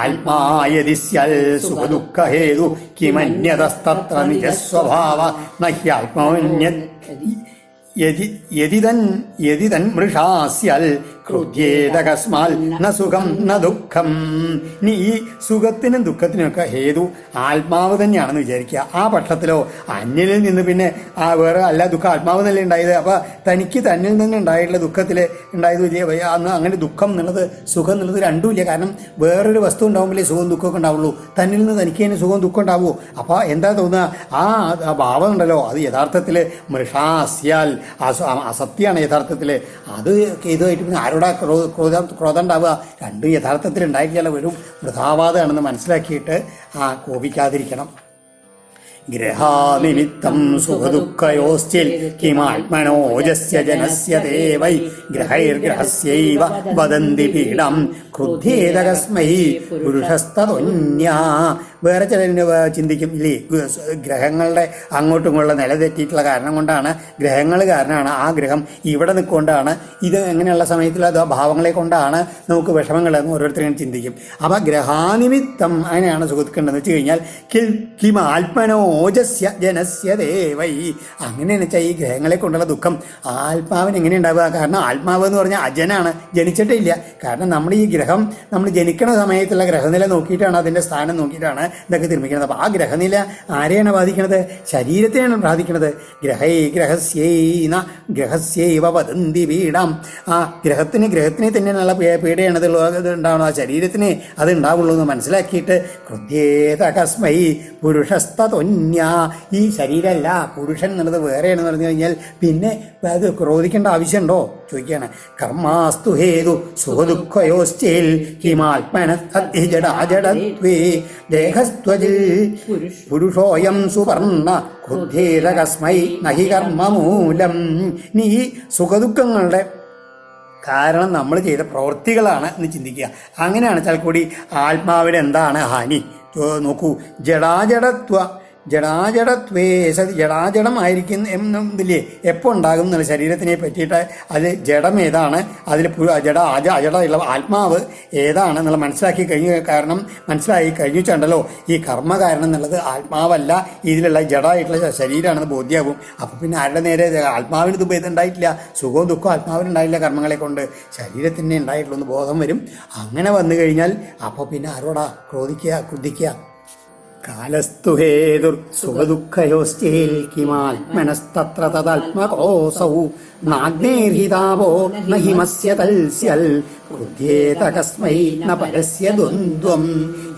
ആത്മായതിസ്യൽ സുഖദുഃഖഹേതു കിമന്യതസ്തത്ര നിജസ്വഭാവ നഹ്യാത്മന്യ യതിതൻ മൃഷാസ്യൽ ക്രുദ്ധ്യേത കസ്മാൽ ന സുഖം ന ദുഃഖം. ഇനി ഈ സുഖത്തിനും ദുഃഖത്തിനുമൊക്കെ ഹേതു ആത്മാവ് തന്നെയാണെന്ന് വിചാരിക്കുക. ആ പക്ഷത്തിലോ അന്യനിൽ നിന്ന് പിന്നെ വേറെ അല്ല ദുഃഖം ആത്മാവ് തന്നെ ഉണ്ടായത്. അപ്പോൾ തനിക്ക് തന്നിൽ നിന്ന് ഉണ്ടായിട്ടുള്ള ദുഃഖത്തിൽ ഉണ്ടായത് വലിയ അന്ന് അങ്ങനെ ദുഃഖം എന്നുള്ളത് സുഖം എന്നുള്ളത് രണ്ടുമില്ല. കാരണം വേറൊരു വസ്തു ഉണ്ടാവുമ്പോഴേ സുഖം ദുഃഖമൊക്കെ ഉണ്ടാവുള്ളൂ. തന്നിൽ നിന്ന് തനിക്ക് തന്നെ സുഖം ദുഃഖം ഉണ്ടാവുമോ? അപ്പോൾ എന്താ തോന്നുക? ആ ഭാവം ഉണ്ടല്ലോ അത് യഥാർത്ഥത്തിൽ മൃഷാസ്യാൽ അസത്യമാണ് യഥാർത്ഥത്തിൽ. അത് ഇതുമായിട്ട് പിന്നെ ആരോടാ ക്രോധം ഉണ്ടാവുക? രണ്ടും യഥാർത്ഥത്തിൽ ഉണ്ടായിട്ടില്ല, വെറും വൃഥാവാദമാണെന്ന് മനസ്സിലാക്കിയിട്ട് കോപിക്കാതിരിക്കണം. ഗ്രഹാനിമിത്തം സുഖദുഃഖയോശ്ചിൽ കിമാത്മനോജസ്യ ജനസ്യ ദേവൈ ഗ്രഹൈർഗ്രഹസ്യൈവ വദന്തി പീഡം ക്രുദ്ധ്യേത കസ്മൈ പുരുഷസ്തതൊന്യാ. വേറെ ചിലതിന് ചിന്തിക്കും ഇല്ലേ, ഗ്രഹങ്ങളുടെ അങ്ങോട്ടും ഇങ്ങോട്ടുള്ള നില തെറ്റിയിട്ടുള്ള കാരണം കൊണ്ടാണ്, ഗ്രഹങ്ങൾ കാരണമാണ് ആ ഗ്രഹം ഇവിടെ നിൽക്കൊണ്ടാണ്, ഇത് എങ്ങനെയുള്ള സമയത്തിൽ അത് ഭാവങ്ങളെ കൊണ്ടാണ് നമുക്ക് വിഷമങ്ങളെന്ന് ഓരോരുത്തരും ചിന്തിക്കും. അപ്പം ഗ്രഹാനിമിത്തം അങ്ങനെയാണ് സുഖിക്കേണ്ടതെന്ന് വെച്ച് കഴിഞ്ഞാൽ കിം ആത്മനോജസ്യ ജനസ്യ ദേവൈ. അങ്ങനെയെന്ന് വെച്ചാൽ ഈ ഗ്രഹങ്ങളെ കൊണ്ടുള്ള ദുഃഖം ആത്മാവിന് എങ്ങനെ ഉണ്ടാവുക? കാരണം ആത്മാവ് എന്ന് പറഞ്ഞാൽ അജനാണ്, ജനിച്ചിട്ടില്ല. കാരണം നമ്മൾ ഈ ഗ്രഹം നമ്മൾ ജനിക്കുന്ന സമയത്തുള്ള ഗ്രഹനില നോക്കിയിട്ടാണ്, അതിൻ്റെ സ്ഥാനം നോക്കിയിട്ടാണ് ഇതൊക്കെ നിർമ്മിക്കുന്നത്. അപ്പോൾ ആ ഗ്രഹനില ആരെയാണ് ബാധിക്കുന്നത്? ശരീരത്തെയാണ് ബാധിക്കുന്നത്. ഗ്രഹസ്യൈവ വദന്തി പീഡം. ആ ഗ്രഹത്തിന് തന്നെയുള്ള പീഡയാണ് ഉണ്ടാവണം. ആ ശരീരത്തിന് അത് ഉണ്ടാവുള്ളൂ എന്ന് മനസ്സിലാക്കിയിട്ട് ക്രുദ്ധ്യേത കസ്മൈ പുരുഷസ്തതൊന്യ. ഈ ശരീരമല്ല പുരുഷൻ എന്നുള്ളത് വേറെയാണെന്ന് പറഞ്ഞു കഴിഞ്ഞാൽ പിന്നെ അത് ക്രോധിക്കേണ്ട ആവശ്യമുണ്ടോ ചോദിക്കുകയാണ്. കർമാസ്തു ഹേതു സുഖദുഃഖയോശ്ചേൽ ഹിമാത്മനജടാജടത്വേ ദേഹസ്ത്വജിൽ പുരുഷോയം സുവർണ ക്രുദ്ധ്യേത കസ്മൈ നഹി കർമ്മമൂലം. ഇനി ഈ സുഖദുഃഖങ്ങളുടെ കാരണം നമ്മൾ ചെയ്ത പ്രവൃത്തികളാണ് എന്ന് ചിന്തിക്കുക. അങ്ങനെയാണ് വെച്ചാൽ കൂടി ആത്മാവിന് എന്താണ് ഹാനി നോക്കൂ. ജടാജടത്വ ജടാജടത്വേ സതി ജടാജടമായിരിക്കും എന്നില്ലേ എപ്പോൾ ഉണ്ടാകും എന്നുള്ള ശരീരത്തിനെ പറ്റിയിട്ട് അത് ജഡം ഏതാണ്, അതിൽ അജടമുള്ള ആത്മാവ് ഏതാണ് എന്നുള്ള മനസ്സിലാക്കി കഴിഞ്ഞു. കാരണം മനസ്സിലായി കഴിഞ്ഞിട്ടുണ്ടല്ലോ ഈ കർമ്മ കാരണം എന്നുള്ളത് ആത്മാവല്ല, ഇതിലുള്ള ജഡമായിട്ടുള്ള ശരീരമാണെന്ന് ബോധ്യമാകും. അപ്പം പിന്നെ ആരുടെ നേരെ ആത്മാവിന് ഇത് ഉണ്ടായിട്ടില്ല, സുഖവും ദുഃഖവും ആത്മാവിനുണ്ടായില്ല, കർമ്മങ്ങളെ കൊണ്ട് ശരീരത്തിനെ ഉണ്ടായിട്ടുള്ളൂ എന്ന് ബോധം വരും. അങ്ങനെ വന്നു കഴിഞ്ഞാൽ അപ്പോൾ പിന്നെ ആരോടാ ക്രോധിക്കുക? കാലസ്തു ഹേതുർ സുഖദുഃഖയോശ്ചേൽ കിമാത്മനസ്തത്ര തദാത്മകോസൗ നാഗ്നേർഹിതാവോ ന ഹിമസ്യ തൽസ്യൽ ക്രുദ്ധ്യേത കസ്മൈ ന പരസ്യ ദ്വന്ദ്വം.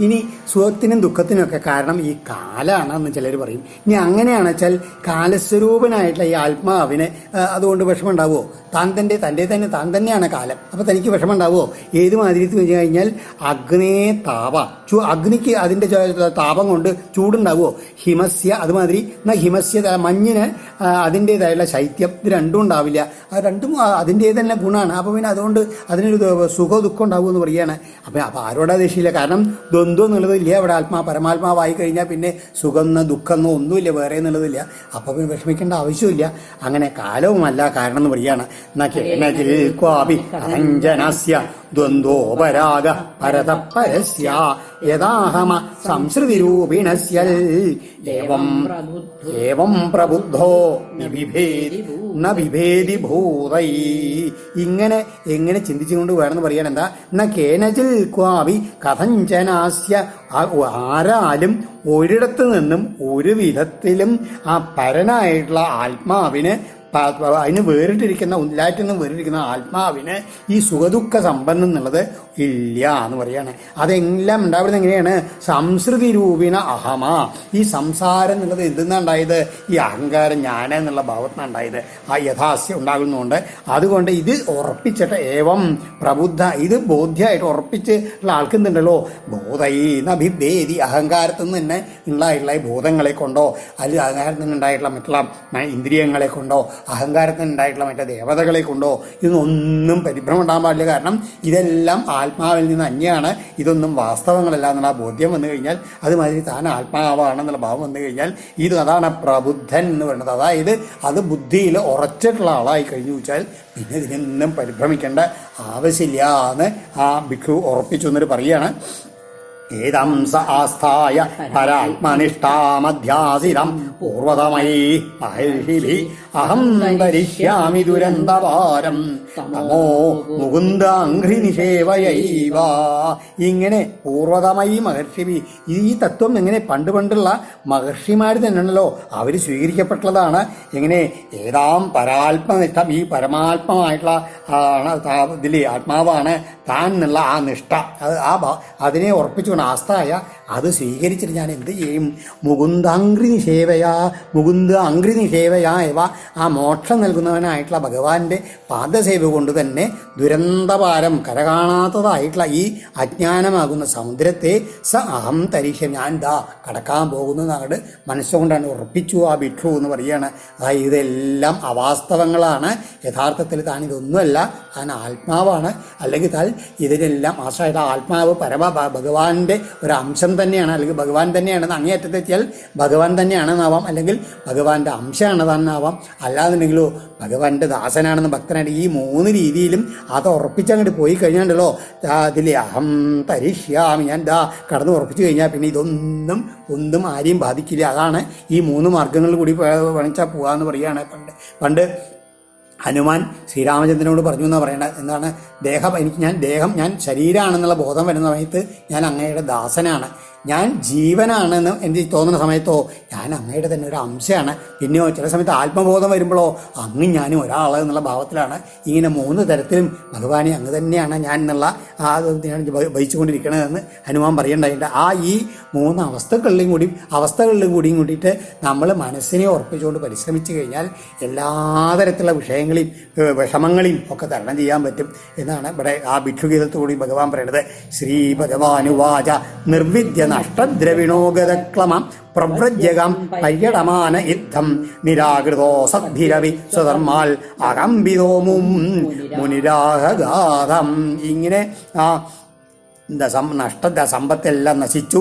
ഇനി സുഖത്തിനും ദുഃഖത്തിനും ഒക്കെ കാരണം ഈ കാലാണെന്ന് ചിലർ പറയും. ഇനി അങ്ങനെയാണെന്ന് വെച്ചാൽ കാലസ്വരൂപനായിട്ടുള്ള ഈ ആത്മാവിന് അതുകൊണ്ട് വിഷമം ഉണ്ടാവുമോ? താൻ തന്നെയാണ് കാലം. അപ്പം തനിക്ക് വിഷമം ഉണ്ടാവുമോ? ഏത് മാതിരി വെച്ച് കഴിഞ്ഞാൽ അഗ്നേ താപ അഗ്നിക്ക് അതിൻ്റെ താപം കൊണ്ട് ചൂടുണ്ടാവുമോ? ഹിമസ്യ അതുമാതിരി ഹിമസ്യ മഞ്ഞിന് അതിൻ്റെതായുള്ള ശൈത്യം, ഇത് രണ്ടും ഉണ്ടാവില്ല. ആ രണ്ടും അതിൻ്റെ തന്നെ ഗുണമാണ്. അപ്പോൾ പിന്നെ അതുകൊണ്ട് അതിനൊരു സുഖ ദുഃഖം ഉണ്ടാവുമെന്ന് പറയുകയാണ്. അപ്പം ആരോടാ ദേഷ്യമില്ല? കാരണം ദ്വന്ദ്വം എന്നുള്ളത് ഇല്ല അവിടെ. പരമാത്മാവായി കഴിഞ്ഞാൽ പിന്നെ സുഖം ദുഃഖം ഒന്നുമില്ല, വേറെ എന്നുള്ളതില്ല. അപ്പം പിന്നെ വിഷമിക്കേണ്ട ആവശ്യമില്ല. അങ്ങനെ കാലവുമല്ല കാരണം എന്ന് പറയുകയാണ്. ദ്വന്ദ്വോപരാഗ പരതപരസ്യ യഥാഹമ സംസൃതിരൂപിണസ്യൽ ഏവം പ്രബുദ്ധോ വിഭേദി ഭൂതൈ. ഇങ്ങനെ എങ്ങനെ ചിന്തിച്ചുകൊണ്ട് വേണമെന്ന് പറയാൻ എന്താ കേനചിൽ ക്വാവി കഥഞ്ചനാസ്യ ആരാലും ഒരിടത്തു നിന്നും ഒരു വിധത്തിലും ആ പരനായിട്ടുള്ള ആത്മാവിന് അതിന് വേറിട്ടിരിക്കുന്ന എല്ലാറ്റിൽ നിന്നും വേറിട്ടിരിക്കുന്ന ആത്മാവിന് ഈ സുഖദുഃഖ സമ്പന്നം എന്നുള്ളത് ഇല്ല എന്ന് പറയാണ്. അതെല്ലാം ഉണ്ടാവുന്നത് എങ്ങനെയാണ്? സംസൃതി രൂപിണ അഹമ. ഈ സംസാരം എന്നുള്ളത് എന്തെന്നുണ്ടായത്? ഈ അഹങ്കാരം ഞാൻ എന്നുള്ള ഭാവത്തിനാണ് ഉണ്ടായത്. ആ യഥാസ്യം ഉണ്ടാകുന്നതുകൊണ്ട് അതുകൊണ്ട് ഇത് ഉറപ്പിച്ചിട്ട് ഏവം പ്രബുദ്ധ ഇത് ബോധ്യമായിട്ട് ഉറപ്പിച്ചിട്ടുള്ള ആൾക്കുന്നുണ്ടല്ലോ ബോധൈനഭിഭേദി അഹങ്കാരത്തിൽ നിന്ന് തന്നെ ഉണ്ടായിട്ടുള്ള ഈ ബോധങ്ങളെ കൊണ്ടോ അല്ലെങ്കിൽ അഹങ്കാരത്തിൽ നിന്ന് ഉണ്ടായിട്ടുള്ള മറ്റുള്ള ഇന്ദ്രിയങ്ങളെ കൊണ്ടോ അഹങ്കാരത്തിന് ഉണ്ടായിട്ടുള്ള മറ്റേ ദേവതകളെ കൊണ്ടോ ഇതൊന്നും പരിഭ്രമം ഉണ്ടാകാൻ പാടില്ല. കാരണം ഇതെല്ലാം ആത്മാവിൽ നിന്ന് അന്യാണ്, ഇതൊന്നും വാസ്തവങ്ങളല്ല എന്നുള്ള ബോധ്യം വന്നു കഴിഞ്ഞാൽ അതുമാതിരി താൻ ആത്മാവാണെന്നുള്ള ഭാവം വന്നു കഴിഞ്ഞാൽ അതാണ് പ്രബുദ്ധൻ എന്ന് പറയുന്നത്. അതായത് അത് ബുദ്ധിയിൽ ഉറച്ചിട്ടുള്ള ആളായി കഴിഞ്ഞു വെച്ചാൽ പിന്നെ ഇതിനൊന്നും പരിഭ്രമിക്കേണ്ട ആവശ്യമില്ല എന്ന് ആ ഭിക്ഷു ഉറപ്പിച്ചു എന്നൊരു പറയുകയാണ്. ഏതം സ ആസ്ഥായ പരാത്മനിഷ്ഠാമധ്യാസിതം പൂർവതമൈ മഹർഷിഭി അഹം ധരിഷ്യാമി ദുരന്തഭാരം തമോ മുകുന്ദാഘ്രി നിഷേവയൈവ. ഇങ്ങനെ പൂർവതമൈ മഹർഷിഭി ഈ തത്വം എങ്ങനെ പണ്ടുള്ള മഹർഷിമാർ തന്നെയാണല്ലോ അവർ സ്വീകരിക്കപ്പെട്ടുള്ളതാണ്. എങ്ങനെ ഏതാം പരാത്മനിഷ്ഠം ഈ പരമാത്മമായിട്ടുള്ള ഇതിലെ ആത്മാവാണ് താൻ എന്നുള്ള ആ നിഷ്ഠ അതിനെ ഉറപ്പിച്ചുകൊണ്ട് ആസ്ഥായ അത് സ്വീകരിച്ചിട്ട് ഞാൻ എന്ത് ചെയ്യും? മുകുന്ദാഘ്രി നിഷേവയാ എവ ആ മോക്ഷം നൽകുന്നവനായിട്ടുള്ള ഭഗവാന്റെ പാദസേവ കൊണ്ട് തന്നെ ദുരന്തഭാരം കരകാണാത്തതായിട്ടുള്ള ഈ അജ്ഞാനമാകുന്ന സമുദ്രത്തെ സ അഹം തരീക്ഷം ഞാൻ കടക്കാൻ പോകുന്നു എന്നങ്ങോട്ട് മനസ്സുകൊണ്ടാണ് ഉറപ്പിച്ചു ആ ഭിക്ഷു എന്ന് പറയുകയാണ്. അതായത് ഇതെല്ലാം അവാസ്തവങ്ങളാണ്, യഥാർത്ഥത്തിൽ താൻ ഇതൊന്നുമല്ല, താൻ ആത്മാവാണ്. അല്ലെങ്കിൽ താൻ ഇതിനെല്ലാം ആശ്രയത ആത്മാവ് ഭഗവാന്റെ ഒരു അംശം തന്നെയാണ്, അല്ലെങ്കിൽ ഭഗവാൻ തന്നെയാണെന്ന് അങ്ങേയറ്റത്തെത്തിയാൽ ഭഗവാൻ തന്നെയാണെന്നാവാം, അല്ലെങ്കിൽ ഭഗവാന്റെ അംശമാണെന്നാവാം, അല്ലാന്നുണ്ടെങ്കിലോ ഭഗവാന്റെ ദാസനാണെന്ന് ഭക്തനായിട്ട് ഈ മൂന്ന് രീതിയിലും അത് ഉറപ്പിച്ചങ്ങോട്ട് പോയി കഴിഞ്ഞാണ്ടല്ലോ അതിലെ അഹം തരിഷ്യാമി ഞാൻ കടന്ന് ഉറപ്പിച്ചു കഴിഞ്ഞാൽ പിന്നെ ഒന്നും ആരെയും ബാധിക്കില്ല. അതാണ് ഈ മൂന്ന് മാർഗങ്ങളിൽ കൂടി വേണിച്ചാൽ പോകാമെന്ന് പറയുകയാണ്. പണ്ട് ഹനുമാൻ ശ്രീരാമചന്ദ്രനോട് പറഞ്ഞു എന്നാണ് പറയേണ്ടത്. എന്താണ്? ഞാൻ ശരീരമാണെന്നുള്ള ബോധം വരുന്ന സമയത്ത് ഞാൻ അങ്ങയുടെ ദാസനാണ്, ഞാൻ ജീവനാണെന്ന് എനിക്ക് തോന്നുന്ന സമയത്തോ ഞാൻ അങ്ങയുടെ തന്നെ ഒരു അംശമാണ്. പിന്നെയോ ചില സമയത്ത് ആത്മബോധം വരുമ്പോഴോ അങ്ങ് ഞാനും ഒരാൾ എന്നുള്ള ഭാവത്തിലാണ്. ഇങ്ങനെ മൂന്ന് തരത്തിലും ഭഗവാനെ അങ്ങ് തന്നെയാണ് ഞാൻ എന്നുള്ള ഞാൻ വഹിച്ചുകൊണ്ടിരിക്കണതെന്ന് ഹനുമാൻ പറയേണ്ടതിൻ്റെ ഈ മൂന്ന് അവസ്ഥകളിലും കൂടിയും കൂടിയിട്ട് നമ്മൾ മനസ്സിനെ ഉറപ്പിച്ചുകൊണ്ട് പരിശ്രമിച്ചു കഴിഞ്ഞാൽ എല്ലാ തരത്തിലുള്ള വിഷമങ്ങളെയും ഒക്കെ തരണം ചെയ്യാൻ പറ്റും എന്നാണ് ഇവിടെ ആ ഭിക്ഷുഗീതത്തോടുകൂടി ഭഗവാൻ പറയുന്നത്. ശ്രീ ഭഗവാനുവാച നിർവിദ്യ നഷ്ടദ്രവിണോഗതക്ലമം പ്രവ്രജ്യകം പര്യടമാന യുദ്ധം നിരാകൃതോ സദ്ഭിരവി സ്വധർമാൽ അകമ്പിതോ മുനിരാഹഗാതം. ഇങ്ങനെ സമ്പത്തെല്ലാം നശിച്ചു,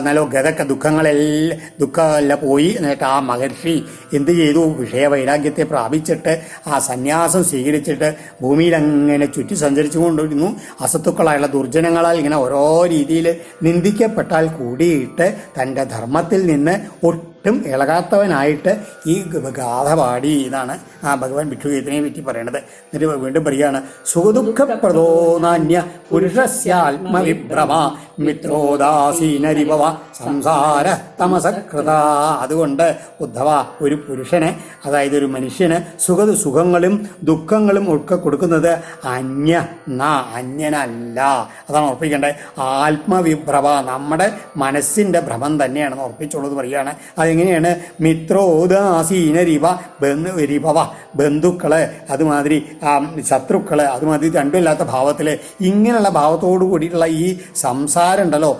നല്ല ഗതൊക്കെ ദുഃഖമെല്ലാം പോയി. എന്നിട്ട് ആ മഹർഷി എന്ത് ചെയ്തു? വിഷയവൈരാഗ്യത്തെ പ്രാപിച്ചിട്ട് ആ സന്യാസം സ്വീകരിച്ചിട്ട് ഭൂമിയിൽ അങ്ങനെ ചുറ്റി സഞ്ചരിച്ചു കൊണ്ടിരുന്നു. അസത്തുക്കളായുള്ള ദുർജനങ്ങളാൽ ഇങ്ങനെ ഓരോ രീതിയിൽ നിന്ദിക്കപ്പെട്ടാൽ കൂടിയിട്ട് തൻ്റെ ധർമ്മത്തിൽ നിന്ന് ഒട്ടും ഇളകാത്തവനായിട്ട് ഈ ഗാഥ പാടി. ഇതാണ് ആ ഭഗവാൻ ഭിക്ഷുഗീതനെ പറ്റി പറയണത്. എന്നിട്ട് വീണ്ടും പറയുകയാണ്, സുഖദുഃഖപ്രദോ നാന്യ പുരുഷസ്യാത്മവിഭ്രമ മിത്രോദാസീനരിഭവ സംസാര തമസകൃത. അതുകൊണ്ട് ഉദ്ധവ, ഒരു പുരുഷന്, അതായത് ഒരു മനുഷ്യന് സുഖങ്ങളും ദുഃഖങ്ങളും ഒക്കെ കൊടുക്കുന്നത് അന്യനല്ല. അതാണ് ഉറപ്പിക്കേണ്ടത്. ആത്മവിഭ്രമ, നമ്മുടെ മനസ്സിന്റെ ഭ്രമം തന്നെയാണെന്ന് ഉറപ്പിച്ചുള്ളത് പറയുകയാണ്. അതെങ്ങനെയാണ്? മിത്രോദാസീനരിഭ, ബന്ധുക്കള്, അതുമാതിരി ശത്രുക്കള്, അതുമാതിരി രണ്ടുമില്ലാത്ത ഭാവത്തില്, ഇങ്ങനെയുള്ള ഭാവത്തോടു കൂടിയിട്ടുള്ള ഈ സംസാരം ഉണ്ടല്ലോ,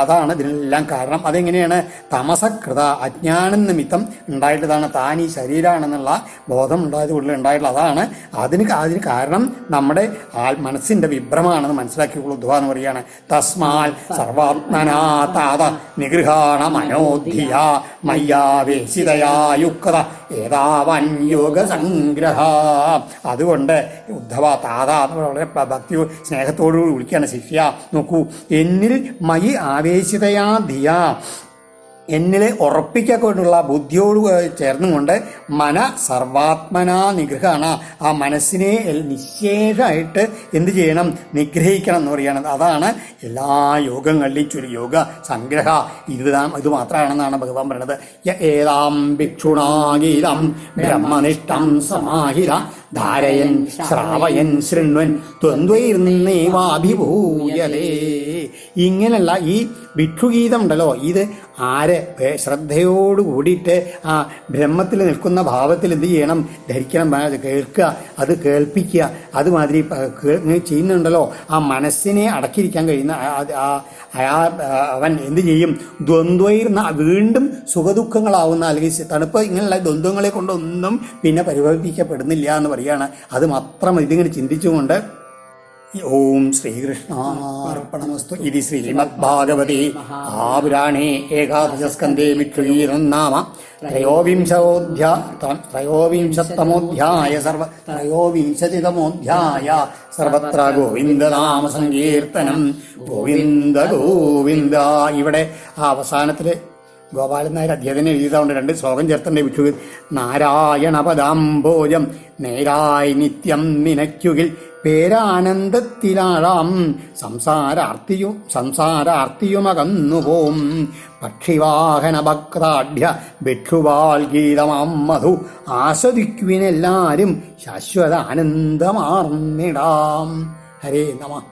അതാണ് ഇതിനെല്ലാം കാരണം. അതെങ്ങനെയാണ്? തമസകൃത, അജ്ഞാനം നിമിത്തം ഉണ്ടായിട്ടതാണ്. താൻ ഈ ശരീരമാണെന്നുള്ള ബോധം ഉണ്ടായത് കൂടുതൽ ഉണ്ടായിട്ടുള്ള അതാണ്. അതിന് കാരണം നമ്മുടെ മനസ്സിന്റെ വിഭ്രമാണെന്ന് മനസ്സിലാക്കിയുള്ള ഉദ്ധവ എന്ന് പറയുകയാണ്. തസ്മാൽ സർവാത്മനാ താത നിഗൃഹാണ മനോധിയ മയ്യാവേശിതയാ യുക്ത ഏതാവൻ യോഗസംഗ്രഹ. അതുകൊണ്ട് ഉദ്ധവ താത എന്ന് വളരെ ഭക്തി സ്നേഹത്തോടുകൂടി വിളിക്കുകയാണ്. ശിഷ്യ, നോക്കൂ, എന്നിൽ മയി ആവേശിതയാ ധിയ, എന്നിലെ ഉറപ്പിക്കൊണ്ടുള്ള ബുദ്ധിയോട് ചേർന്നുകൊണ്ട് സർവാത്മനാ നിഗ്രഹമാണ്. ആ മനസ്സിനെ നിശേഷമായിട്ട് എന്ത് ചെയ്യണം? നിഗ്രഹിക്കണം എന്ന് പറയുന്നത്. അതാണ് എല്ലാ യോഗങ്ങളിലും യോഗ സംഗ്രഹ ഇത് മാത്രമാണെന്നാണ് ഭഗവാൻ പറയുന്നത്. ഏതാം ഭിക്ഷുണാഗീതം ബ്രഹ്മനിഷ്ഠം സമാഹിത ധാരയൻ ശ്രാവയൻ ശൃണ്വൻ ദ്വന്ദ്വൈർന്നേവാഭിഭൂയതേ. ഇങ്ങനെയുള്ള ഈ ഭിക്ഷുഗീതം ഉണ്ടല്ലോ, ഇത് ശ്രദ്ധയോട് കൂടിയിട്ട് ആ ബ്രഹ്മത്തിൽ നിൽക്കുന്ന ഭാവത്തിൽ എന്ത് ചെയ്യണം? ധരിക്കണം, കേൾക്കുക, അത് കേൾപ്പിക്കുക. അതുമാതിരി ചെയ്യുന്നുണ്ടല്ലോ, ആ മനസ്സിനെ അടക്കിയിരിക്കാൻ കഴിയുന്ന അവൻ എന്ത് ചെയ്യും? ദ്വന്ദ്വൈർന്ന, വീണ്ടും സുഖദുഃഖങ്ങളാവുന്ന, അല്ലെങ്കിൽ തണുപ്പ്, ഇങ്ങനെയുള്ള ദ്വന്ദ്വങ്ങളെ കൊണ്ടൊന്നും പിന്നെ പരിവർത്തിക്കപ്പെടുന്നില്ല എന്ന് പറയുകയാണ്. അത് മാത്രം ഇതിങ്ങനെ ചിന്തിച്ചുകൊണ്ട് ഓം ശ്രീകൃഷ്ണാർപ്പണമസ്തു. ഇത് ശ്രീമദ്ഭാഗവതേ മഹാപുരാണേ ഏകാദശസ്കന്ധേ ഭിക്ഷുഗീതം നാമ ത്രയോവിംശത്തമോധ്യായ സർവത്ര ഗോവിന്ദനാമ സങ്കീർത്തനം. ഗോവിന്ദ ഗോവിന്ദ. ഇവിടെ ആ അവസാനത്തില് ഗോപാലൻ നായർ അദ്ദേഹത്തിന് എഴുതിയതുകൊണ്ട് 2 ശ്ലോകം ചേർത്തണ്ടേ ഭിക്ഷു. നാരായണപദാംബോജം നേരായി നിത്യം നിനയ്ക്കുകിൽ പേരാനന്ദത്തിലാഴാം സംസാരാർത്തിയുമകന്നുപോം പക്ഷിവാഹന ഭക്താഢ്യ ഭിക്ഷുവാൽ ഗീതമാം മധു ആസ്വദിക്കുവിനെല്ലാരും ശാശ്വത ആനന്ദമാർന്നിടാം. ഹരേ നമഃ.